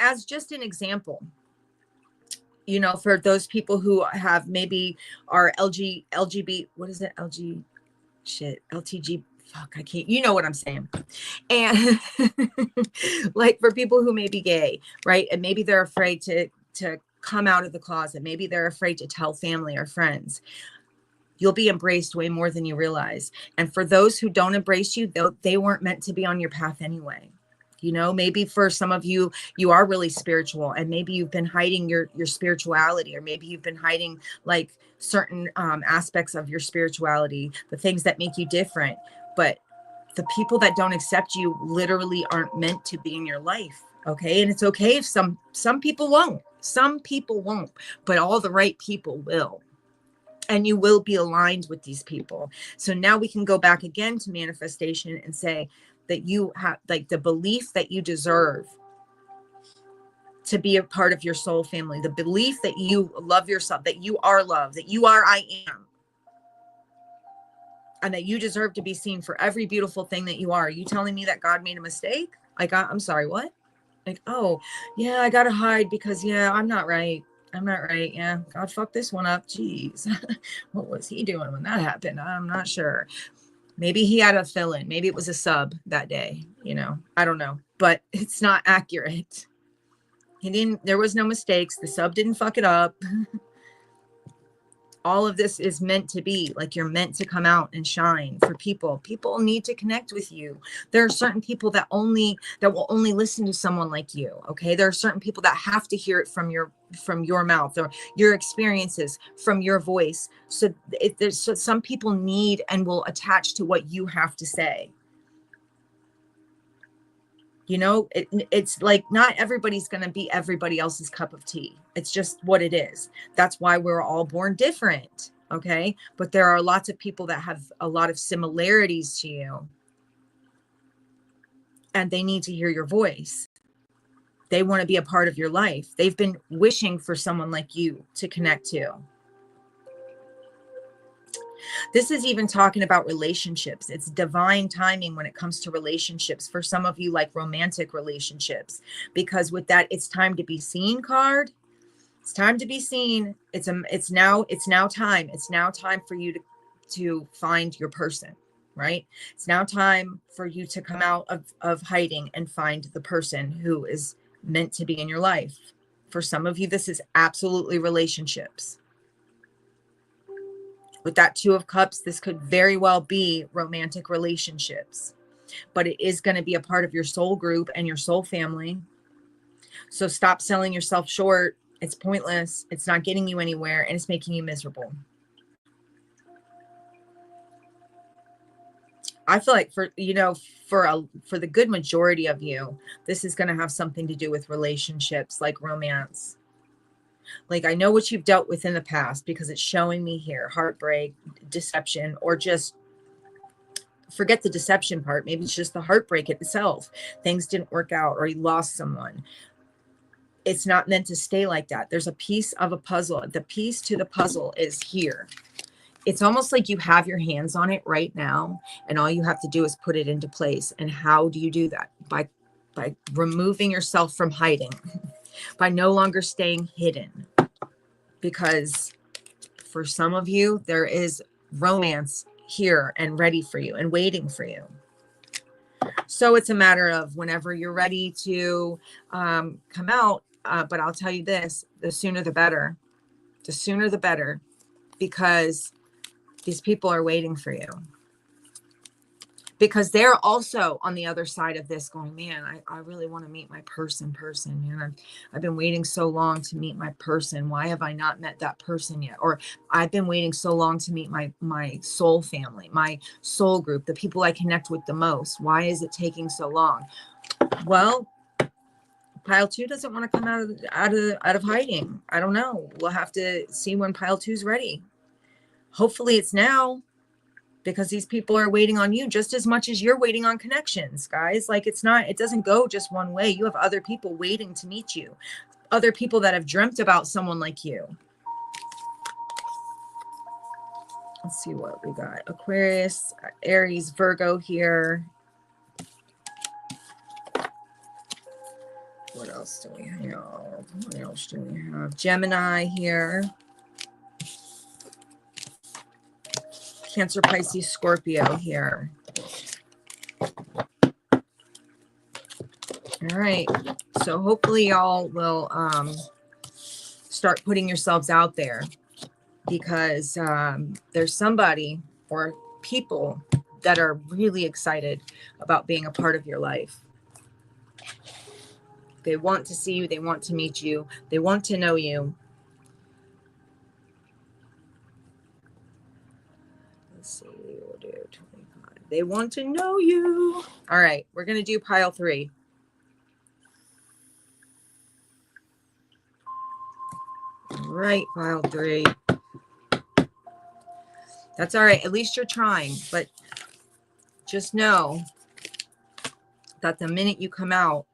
as just an example, for those people who have maybe are LTG fuck, I can't, you know what I'm saying. And like for people who may be gay, right? And maybe they're afraid to come out of the closet. Maybe they're afraid to tell family or friends. You'll be embraced way more than you realize. And for those who don't embrace you, they weren't meant to be on your path anyway. You know, maybe for some of you, you are really spiritual, and maybe you've been hiding your spirituality, or maybe you've been hiding like certain aspects of your spirituality, the things that make you different. But the people that don't accept you literally aren't meant to be in your life. Okay. And it's okay if some people won't, but all the right people will. And you will be aligned with these people. So now we can go back again to manifestation and say that you have like the belief that you deserve to be a part of your soul family, the belief that you love yourself, that you are loved, that you are I am, and that you deserve to be seen for every beautiful thing that you are. Are you telling me that God made a mistake? Like, I'm sorry, what? Like, oh, yeah, I got to hide because, yeah, I'm not right. Yeah, God fucked this one up. Jeez. What was he doing when that happened? I'm not sure. Maybe he had a fill-in. Maybe it was a sub that day. You know, I don't know. But it's not accurate. There was no mistakes. The sub didn't fuck it up. All of this is meant to be like, you're meant to come out and shine for people. People need to connect with you. There are certain people that will only listen to someone like you. Okay. There are certain people that have to hear it from your mouth, or your experiences from your voice. So some people need and will attach to what you have to say. You know, it's like not everybody's going to be everybody else's cup of tea. It's just what it is. That's why we're all born different. Okay. But there are lots of people that have a lot of similarities to you, and they need to hear your voice. They want to be a part of your life. They've been wishing for someone like you to connect to. This is even talking about relationships. It's divine timing when it comes to relationships. For some of you, like romantic relationships, because with that, it's time to be seen card. It's time to be seen. It's now time. It's now time for you to find your person, right? It's now time for you to come out of hiding and find the person who is meant to be in your life. For some of you, this is absolutely relationships. With that Two of Cups, this could very well be romantic relationships, but it is going to be a part of your soul group and your soul family. So stop selling yourself short. It's pointless. It's not getting you anywhere, and it's making you miserable. I feel like for the good majority of you, this is going to have something to do with relationships, like romance. Like, I know what you've dealt with in the past, because it's showing me here, heartbreak, deception, or just forget the deception part. Maybe it's just the heartbreak itself. Things didn't work out, or you lost someone. It's not meant to stay like that. There's a piece of a puzzle. The piece to the puzzle is here. It's almost like you have your hands on it right now, and all you have to do is put it into place. And how do you do that? By removing yourself from hiding, by no longer staying hidden. Because for some of you, there is romance here and ready for you and waiting for you. So it's a matter of whenever you're ready to come out. But I'll tell you this, the sooner the better. The sooner the better, because these people are waiting for you. Because they're also on the other side of this going, man, I really want to meet my person, man. I've been waiting so long to meet my person. Why have I not met that person yet? Or I've been waiting so long to meet my soul family, my soul group, the people I connect with the most. Why is it taking so long? Well, pile 2 doesn't want to come out of hiding. I don't know. We'll have to see when pile 2 is ready. Hopefully it's now. Because these people are waiting on you just as much as you're waiting on connections, guys. Like, it doesn't go just one way. You have other people waiting to meet you. Other people that have dreamt about someone like you. Let's see what we got. Aquarius, Aries, Virgo here. What else do we have? What else do we have? Gemini here. Cancer, Pisces, Scorpio here. All right. So hopefully y'all will start putting yourselves out there, because there's somebody or people that are really excited about being a part of your life. They want to see you. They want to meet you. They want to know you. Let's see. We'll do 25. They want to know you. All right. We're going to do pile 3. All right. Pile 3. That's all right. At least you're trying. But just know that the minute you come out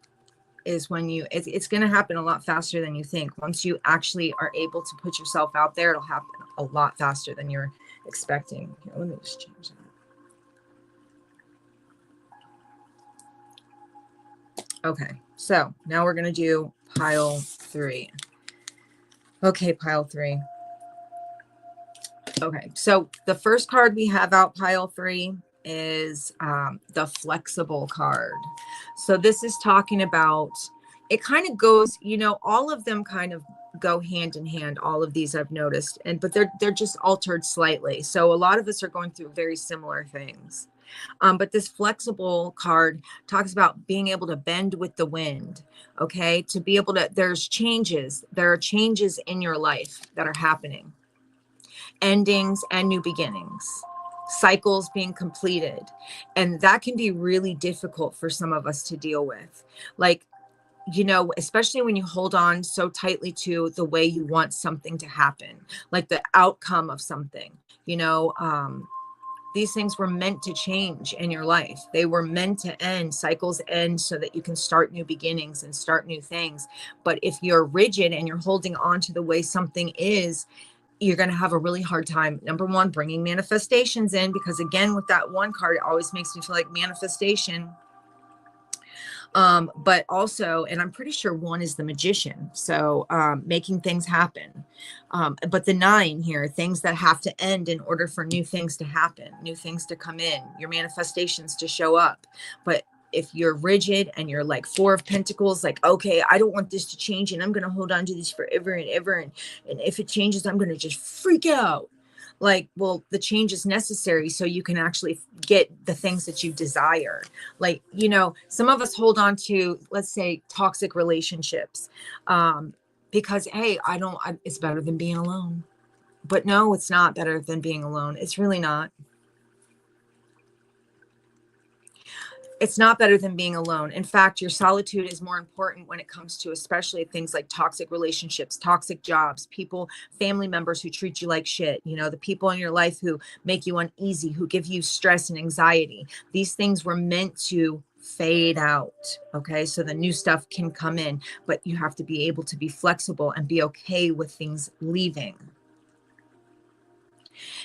is when it's going to happen a lot faster than you think. Once you actually are able to put yourself out there, it'll happen a lot faster than you're expecting. Here, let me just change that. Okay, so now we're going to do pile 3. Okay, pile 3. Okay, so the first card we have out, pile 3, is the flexible card. So this is talking about, it kind of goes, you know, all of them kind of go hand in hand, all of these I've noticed, but they're just altered slightly. So a lot of us are going through very similar things. But this flexible card talks about being able to bend with the wind, okay? To be able to, there are changes in your life that are happening. Endings and new beginnings, cycles being completed. And that can be really difficult for some of us to deal with. Like, you know, especially when you hold on so tightly to the way you want something to happen, like the outcome of something, you know, these things were meant to change in your life. They were meant to end. Cycles end so that you can start new beginnings and start new things. But if you're rigid and you're holding on to the way something is, you're going to have a really hard time. Number one, bringing manifestations in, because again, with that one card, it always makes me feel like manifestation. But also, and I'm pretty sure 1 is the magician. So making things happen. But the 9 here, things that have to end in order for new things to happen, new things to come in, your manifestations to show up. But if you're rigid and you're like 4 of Pentacles, like, okay, I don't want this to change and I'm going to hold on to this forever and ever. And if it changes, I'm going to just freak out. Like, well, the change is necessary so you can actually get the things that you desire. Like, you know, some of us hold on to, let's say, toxic relationships because, hey, it's better than being alone. But no, it's not better than being alone. It's really not. It's not better than being alone. In fact, your solitude is more important when it comes to especially things like toxic relationships, toxic jobs, people, family members who treat you like shit, you know, the people in your life who make you uneasy, who give you stress and anxiety. These things were meant to fade out. Okay. So the new stuff can come in, but you have to be able to be flexible and be okay with things leaving.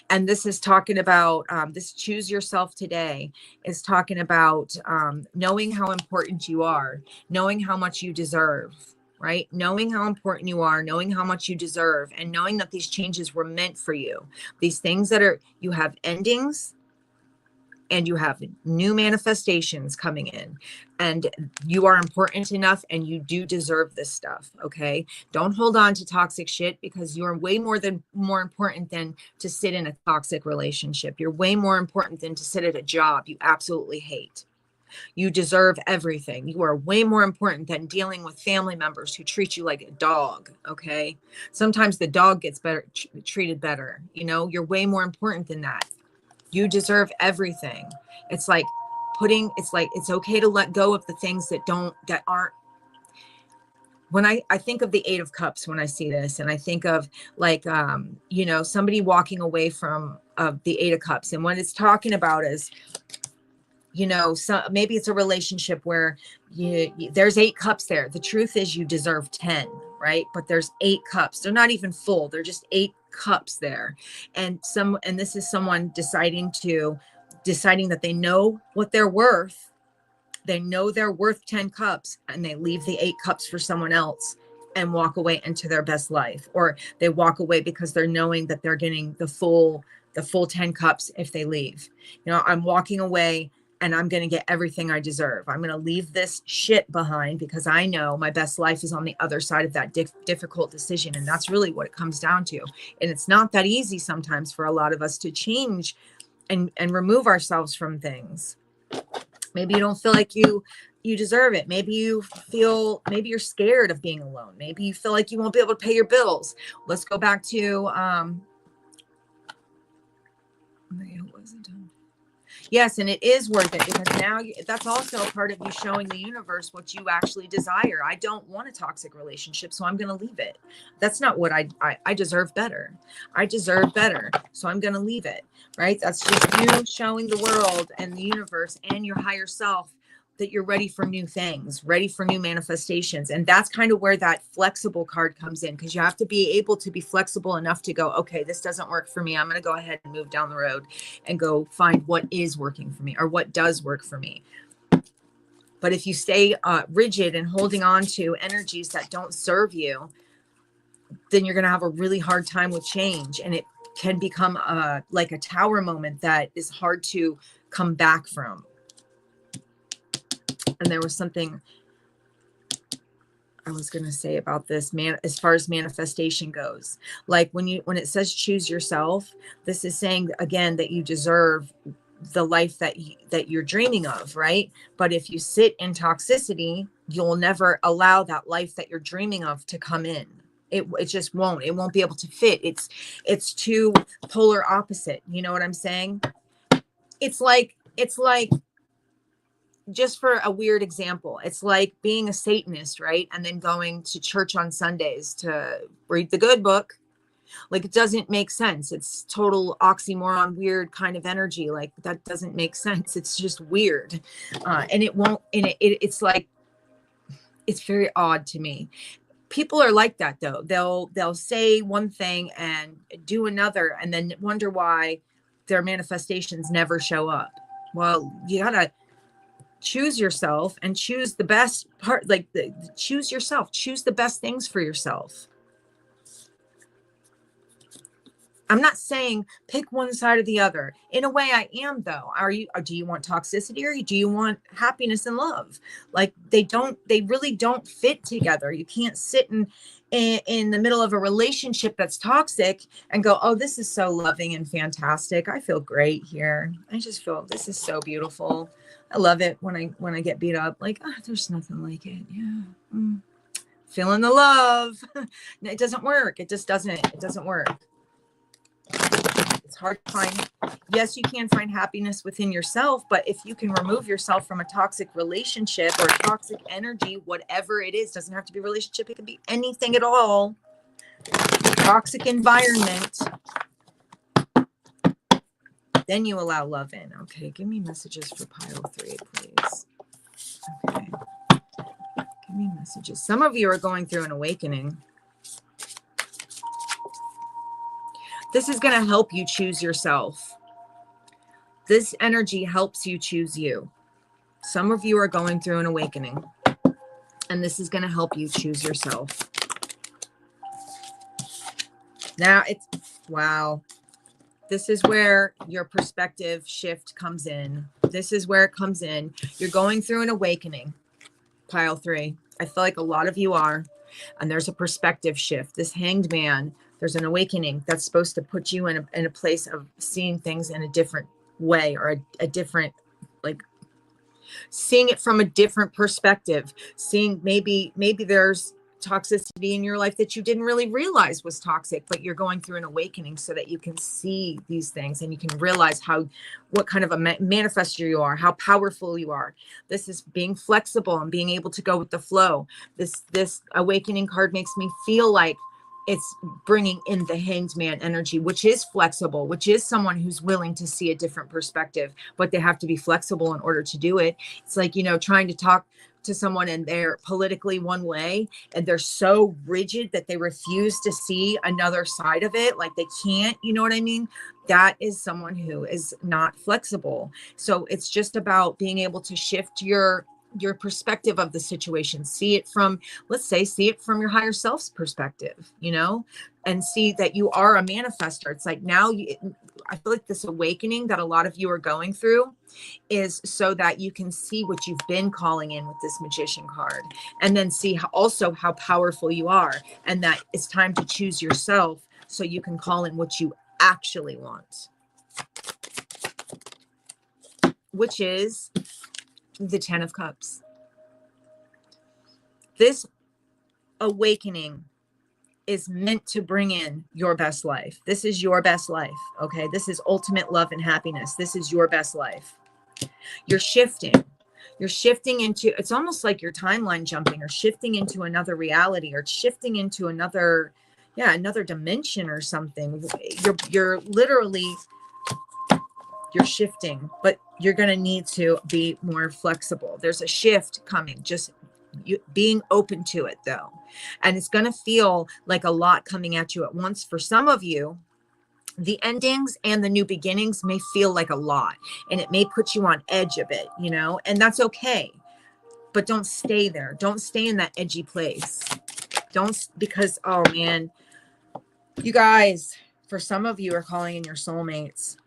And this is talking about this choose yourself today is talking about knowing how important you are, knowing how much you deserve, right? Knowing how important you are, knowing how much you deserve, and knowing that these changes were meant for you. These things that you have endings and you have new manifestations coming in, and you are important enough and you do deserve this stuff. Okay. Don't hold on to toxic shit, because you're way more important than to sit in a toxic relationship. You're way more important than to sit at a job you absolutely hate. You deserve everything. You are way more important than dealing with family members who treat you like a dog. Okay. Sometimes the dog gets treated better. You know, you're way more important than that. You deserve everything. It's like it's okay to let go of the things that aren't. When I think of the 8 of Cups, when I see this, and I think of like, you know, somebody walking away from the 8 of Cups. And what it's talking about is, you know, so maybe it's a relationship where there's 8 cups there. The truth is you deserve 10, right? But there's 8 cups. They're not even full. They're just 8 cups there. And this is someone deciding that they know what they're worth. They know they're worth 10 cups, and they leave the 8 cups for someone else and walk away into their best life. Or they walk away because they're knowing that they're getting the full 10 cups if they leave. You know, I'm walking away and I'm going to get everything I deserve. I'm going to leave this shit behind because I know my best life is on the other side of that difficult decision. And that's really what it comes down to. And it's not that easy sometimes for a lot of us to change and remove ourselves from things. Maybe you don't feel like you deserve it. Maybe you feel, maybe you're scared of being alone. Maybe you feel like you won't be able to pay your bills. Let's go back to, yes, and it is worth it because now that's also a part of you showing the universe what you actually desire. I don't want a toxic relationship, so I'm going to leave it. That's not what I deserve better. I deserve better, so I'm going to leave it, right? That's just you showing the world and the universe and your higher self that you're ready for new things, ready for new manifestations. And that's kind of where that flexible card comes in, because you have to be able to be flexible enough to go, okay, this doesn't work for me. I'm going to go ahead and move down the road and go find what is working for me or what does work for me. But if you stay rigid and holding on to energies that don't serve you, then you're going to have a really hard time with change. And it can become like a tower moment that is hard to come back from. And there was something I was going to say about this, man, as far as manifestation goes. Like when it says choose yourself, this is saying again that you deserve the life that you're dreaming of, right? But if you sit in toxicity, you'll never allow that life that you're dreaming of to come in. It just won't. It won't be able to fit. It's too polar opposite. You know what I'm saying? It's like just for a weird example, it's like being a Satanist, right? And then going to church on Sundays to read the good book. Like, it doesn't make sense. It's total oxymoron, weird kind of energy. Like, that doesn't make sense. It's just weird. And it won't, and it's like, it's very odd to me. People are like that though. They'll say one thing and do another and then wonder why their manifestations never show up. Well, you gotta choose yourself and choose the best part, like choose yourself, choose the best things for yourself. I'm not saying pick one side or the other. In a way I am though. Do you want toxicity or do you want happiness and love? Like they really don't fit together. You can't sit in the middle of a relationship that's toxic and go, oh, this is so loving and fantastic. I feel great here. I just feel this is so beautiful. I love it when I get beat up. Like, there's nothing like it. Yeah. Feeling the love. It doesn't work. It just doesn't. It doesn't work. It's hard to find. Yes, you can find happiness within yourself, but if you can remove yourself from a toxic relationship or toxic energy, whatever it is, doesn't have to be a relationship. It can be anything at all. Toxic environment. Then you allow love in. Okay, give me messages for pile 3, please. Okay. Give me messages. Some of you are going through an awakening. This is going to help you choose yourself. This energy helps you choose you. Some of you are going through an awakening, and this is going to help you choose yourself. Now wow. This is where your perspective shift comes in. This is where it comes in. You're going through an awakening, pile 3. I feel like a lot of you are, and there's a perspective shift. This Hanged Man, there's an awakening that's supposed to put you in a place of seeing things in a different way, or a different, like seeing it from a different perspective, seeing maybe there's toxicity in your life that you didn't really realize was toxic, but you're going through an awakening so that you can see these things and you can realize what kind of a manifestor you are, how powerful you are. This is being flexible and being able to go with the flow. This awakening card makes me feel like it's bringing in the Hanged Man energy, which is flexible, which is someone who's willing to see a different perspective, but they have to be flexible in order to do it. It's like, trying to talk to someone and they're politically one way and they're so rigid that they refuse to see another side of it. Like they can't, you know what I mean? That is someone who is not flexible. So it's just about being able to shift your perspective of the situation, see it from your higher self's perspective, and see that you are a manifestor. It's like now I feel like this awakening that a lot of you are going through is so that you can see what you've been calling in with this Magician card, and then see also how powerful you are, and that it's time to choose yourself so you can call in what you actually want, which is the 10 of Cups. This awakening is meant to bring in your best life. This is your best life. Okay. This is ultimate love and happiness. This is your best life. You're shifting. You're shifting into, it's almost like you're timeline jumping or shifting into another reality or shifting into another, another dimension or something. You're literally, you're shifting, but you're going to need to be more flexible. There's a shift coming. Just being open to it though. And it's going to feel like a lot coming at you at once. For some of you, the endings and the new beginnings may feel like a lot, and it may put you on edge a bit, you know, and that's okay. But don't stay there. Don't stay in that edgy place. Don't, because, oh man, you guys, for some of you are calling in your soulmates.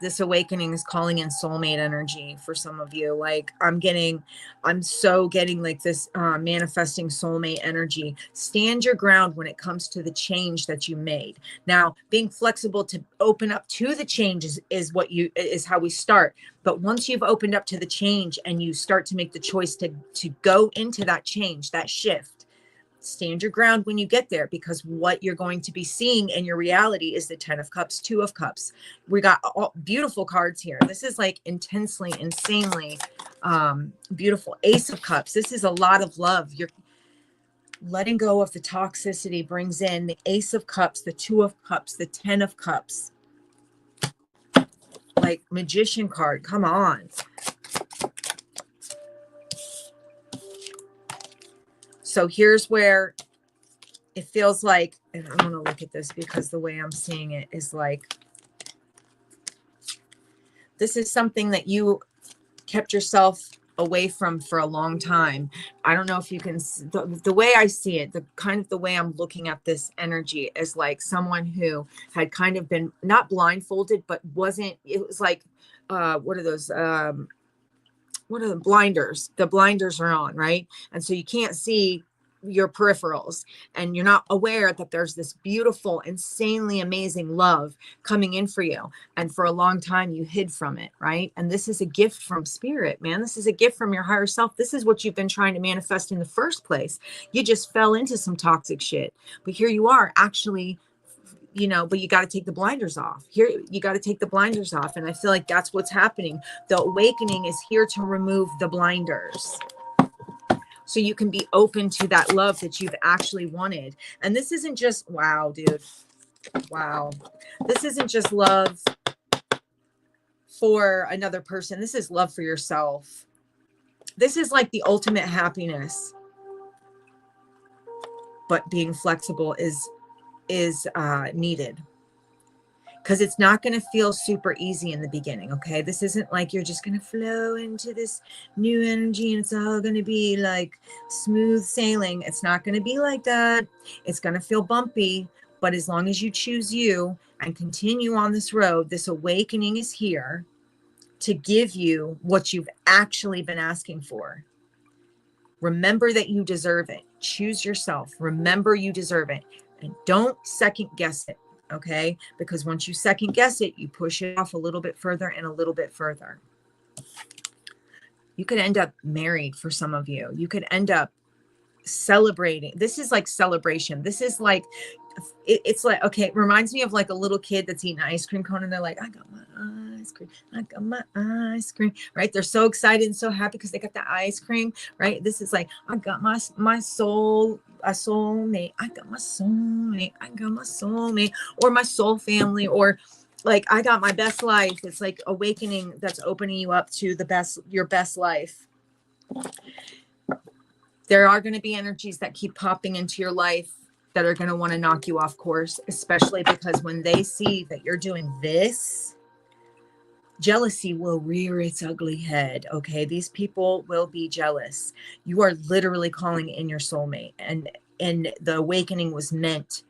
This awakening is calling in soulmate energy for some of you. Like I'm so getting like this manifesting soulmate energy. Stand your ground when it comes to the change that you made. Now, being flexible to open up to the change is how we start. But once you've opened up to the change and you start to make the choice to go into that change, that shift, stand your ground when you get there, because what you're going to be seeing in your reality is the 10 of Cups, 2 of Cups. We got all beautiful cards here. This is like intensely, insanely beautiful. Ace of Cups. This is a lot of love. You're letting go of the toxicity, brings in the Ace of Cups, the 2 of Cups, the 10 of Cups. Like Magician card. Come on. So here's where it feels like, and I want to look at this because the way I'm seeing it is like, this is something that you kept yourself away from for a long time. I don't know if you can, the way I see it, the way I'm looking at this energy is like someone who had kind of been not blindfolded, but it was like, what are those, what are the blinders? The blinders are on, right? And so you can't see your peripherals, and you're not aware that there's this beautiful, insanely amazing love coming in for you. And for a long time you hid from it, right? And this is a gift from spirit, man. This is a gift from your higher self. This is what you've been trying to manifest in the first place. You just fell into some toxic shit, but here you are actually, you know, but you got to take the blinders off. Here, you got to take the blinders off. And I feel like that's what's happening. The awakening is here to remove the blinders, so you can be open to that love that you've actually wanted. And this isn't just, wow, dude. Wow. This isn't just love for another person. This is love for yourself. This is like the ultimate happiness. But being flexible is needed, because it's not going to feel super easy in the beginning. Okay. This isn't like you're just going to flow into this new energy and it's all going to be like smooth sailing. It's not going to be like that. It's going to feel bumpy, but as long as you choose you and continue on this road, this awakening is here to give you what you've actually been asking for. Remember that you deserve it. Choose yourself. Remember you deserve it, and don't second guess it. Okay. Because once you second guess it, you push it off a little bit further and a little bit further. You could end up married for some of you. You could end up celebrating. This is like celebration. This is like, it's like, okay, it reminds me of like a little kid that's eating an ice cream cone and they're like, I got my ice cream. I got my ice cream, right? They're so excited and so happy because they got the ice cream, right? This is like, I got my soul, a soulmate. I got my soulmate. I got my soulmate, or my soul family, or like, I got my best life. It's like awakening that's opening you up to your best life. There are going to be energies that keep popping into your life that are going to want to knock you off course, especially because when they see that you're doing this, jealousy will rear its ugly head. Okay. These people will be jealous. You are literally calling in your soulmate, and the awakening was meant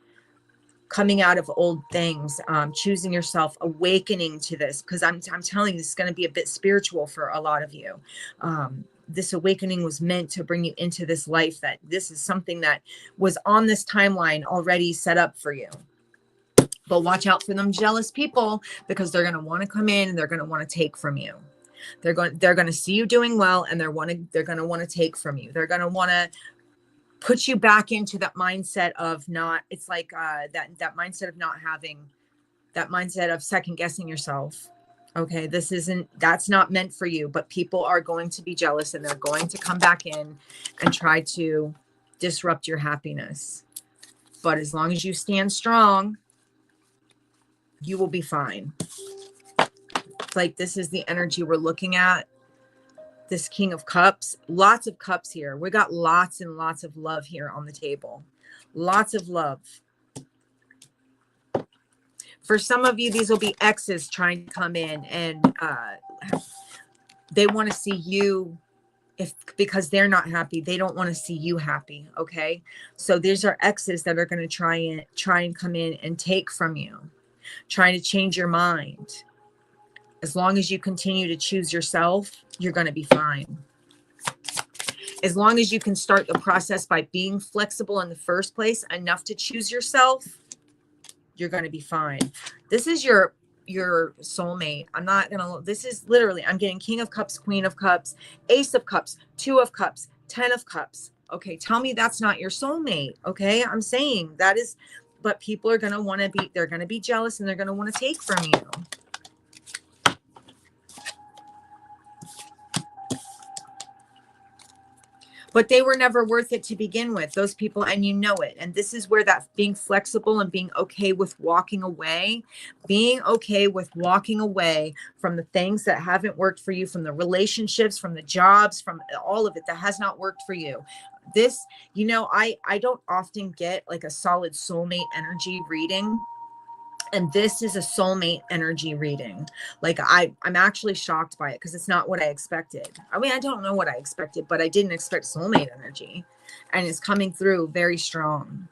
coming out of old things, choosing yourself, awakening to this, because I'm telling you, this is going to be a bit spiritual for a lot of you. This awakening was meant to bring you into this life, that this is something that was on this timeline already set up for you. But watch out for them jealous people, because they're going to want to come in and they're going to want to take from you. They're going to see you doing well, and they're going to want to take from you. They're going to want to put you back into that mindset of not, it's like that mindset of not having, that mindset of second guessing yourself. Okay, that's not meant for you, but people are going to be jealous, and they're going to come back in and try to disrupt your happiness. But as long as you stand strong, you will be fine. It's like, this is the energy we're looking at. This King of Cups, lots of cups here. We got lots and lots of love here on the table. Lots of love. For some of you, these will be exes trying to come in, and they want to see you, because they're not happy. They don't want to see you happy. Okay. So these are exes that are going to try and come in and take from you, trying to change your mind. As long as you continue to choose yourself, you're going to be fine. As long as you can start the process by being flexible in the first place enough to choose yourself, you're going to be fine. This is your soulmate. This is literally, I'm getting King of Cups, Queen of Cups, Ace of Cups, Two of Cups, 10 of Cups. Okay. Tell me that's not your soulmate. Okay. I'm saying that is, but people are going to want to be, they're going to be jealous, and they're going to want to take from you. But they were never worth it to begin with, those people, and you know it. And this is where that being flexible and being okay with walking away from the things that haven't worked for you, from the relationships, from the jobs, from all of it that has not worked for you. This, I don't often get like a solid soulmate energy reading. And this is a soulmate energy reading. Like I'm actually shocked by it, because it's not what I expected. I mean, I don't know what I expected, but I didn't expect soulmate energy. And it's coming through very strong.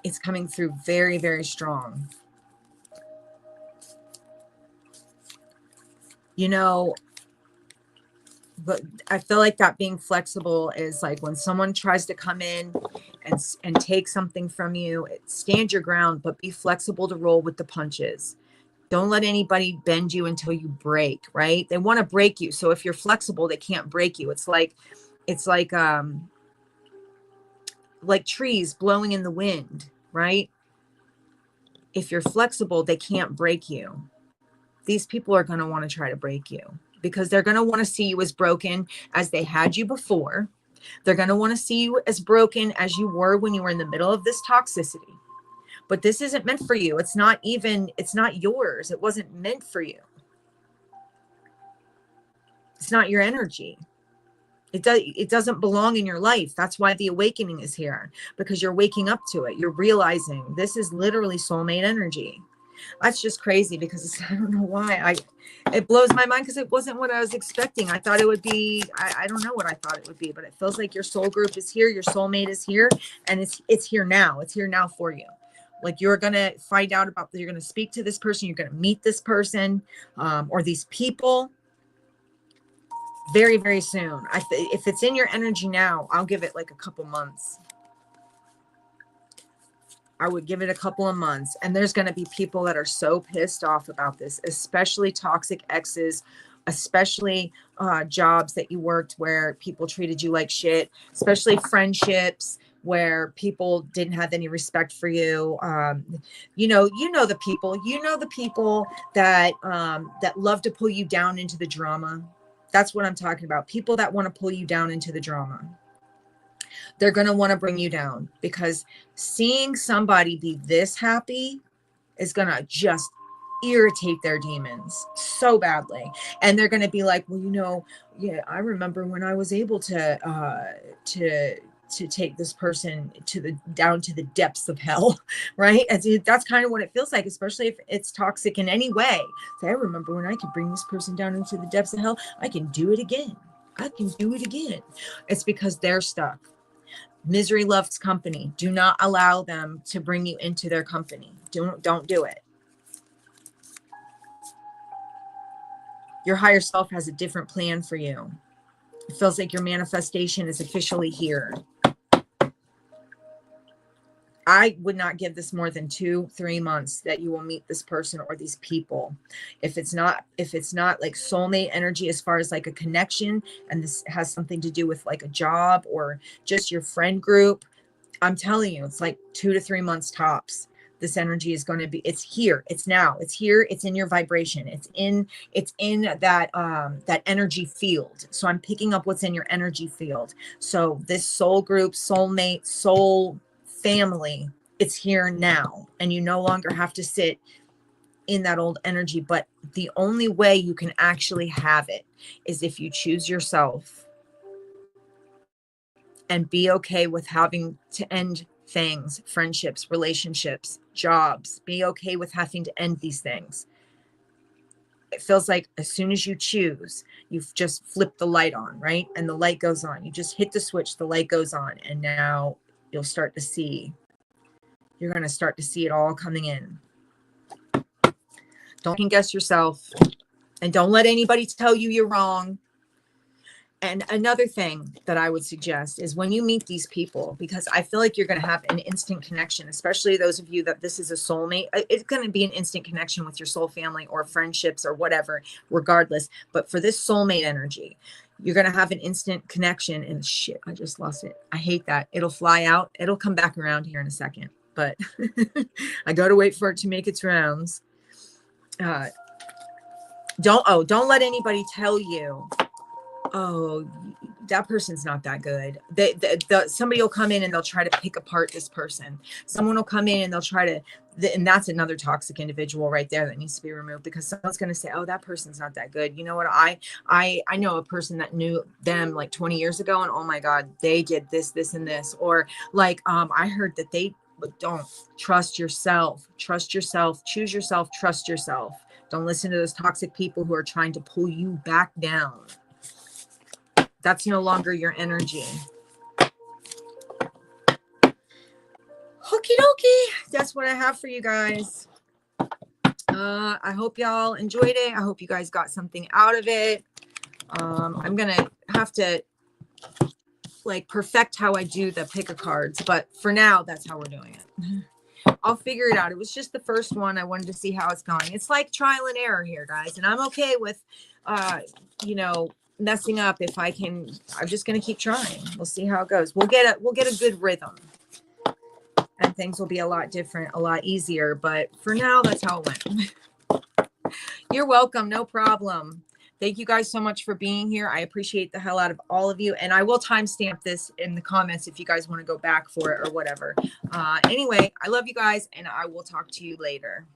It's coming through very, very strong. But I feel like that being flexible is like when someone tries to come in and take something from you, stand your ground, but be flexible to roll with the punches. Don't let anybody bend you until you break, right? They want to break you. So if you're flexible, they can't break you. It's like trees blowing in the wind, right? If you're flexible, they can't break you. These people are going to want to try to break you, because they're going to want to see you as broken as they had you before. They're going to want to see you as broken as you were when you were in the middle of this toxicity. But this isn't meant for you. It's not yours. It wasn't meant for you. It's not your energy. It doesn't belong in your life. That's why the awakening is here, because you're waking up to it. You're realizing this is literally soulmate energy. That's just crazy, because I don't know why. It blows my mind, because it wasn't what I was expecting. I thought it would be, I don't know what I thought it would be, but it feels like your soul group is here. Your soulmate is here, and it's here now. It's here now for you. Like, you're going to find out you're going to speak to this person. You're going to meet this person, or these people very, very soon. If it's in your energy now, I'll give it like a couple months. I would give it a couple of months. And there's going to be people that are so pissed off about this, especially toxic exes, especially jobs that you worked where people treated you like shit, especially friendships where people didn't have any respect for you. You know the people that love to pull you down into the drama. That's what I'm talking about. People that want to pull you down into the drama. They're going to want to bring you down, because seeing somebody be this happy is going to just irritate their demons so badly. And they're going to be like, well, yeah, I remember when I was able to take this person down to the depths of hell, right? And that's kind of what it feels like, especially if it's toxic in any way. So I remember when I could bring this person down into the depths of hell, I can do it again. I can do it again. It's because they're stuck. Misery loves company. Do not allow them to bring you into their company. Don't do it. Your higher self has a different plan for you. It feels like your manifestation is officially here. I would not give this more than 2-3 months that you will meet this person or these people. If it's not like soulmate energy, as far as like a connection, and this has something to do with like a job or just your friend group, I'm telling you, it's like 2 to 3 months tops. This energy is going to be, it's here, it's now, it's here, it's in your vibration, it's in that that energy field. So I'm picking up what's in your energy field. So this soul group, soulmate, soul family, it's here now, and you no longer have to sit in that old energy. But the only way you can actually have it is if you choose yourself and be okay with having to end things, friendships, relationships, jobs. Be okay with having to end these things. It feels like as soon as you choose, you've just flipped the light on, right? And the light goes on. You just hit the switch, the light goes on, and now you're going to start to see it all coming in. Don't second guess yourself, and don't let anybody tell you you're wrong. And another thing that I would suggest is when you meet these people, because I feel like you're going to have an instant connection, especially those of you that this is a soulmate, it's going to be an instant connection with your soul family or friendships or whatever, regardless. But for this soulmate energy, you're going to have an instant connection. And shit, I just lost it. I hate that. It'll fly out. It'll come back around here in a second, but I got to wait for it to make its rounds. Don't let anybody tell you, oh, that person's not that good. Somebody will come in and they'll try to pick apart this person. Someone will come in and they'll try to, and that's another toxic individual right there that needs to be removed, because someone's going to say, oh, that person's not that good. You know what? I know a person that knew them like 20 years ago, and oh my God, they did this, this, and this. Or like, I heard that don't trust yourself, choose yourself, trust yourself. Don't listen to those toxic people who are trying to pull you back down. That's no longer your energy. Okie dokie. That's what I have for you guys. I hope y'all enjoyed it. I hope you guys got something out of it. I'm going to have to like perfect how I do the pick of cards, but for now, that's how we're doing it. I'll figure it out. It was just the first one. I wanted to see how it's going. It's like trial and error here, guys. And I'm okay with, messing up if I can. I'm just going to keep trying. We'll see how it goes. We'll get a good rhythm, and things will be a lot different, a lot easier. But for now, that's how it went. You're welcome. No problem. Thank you guys so much for being here. I appreciate the hell out of all of you. And I will timestamp this in the comments if you guys want to go back for it or whatever. Anyway, I love you guys, and I will talk to you later.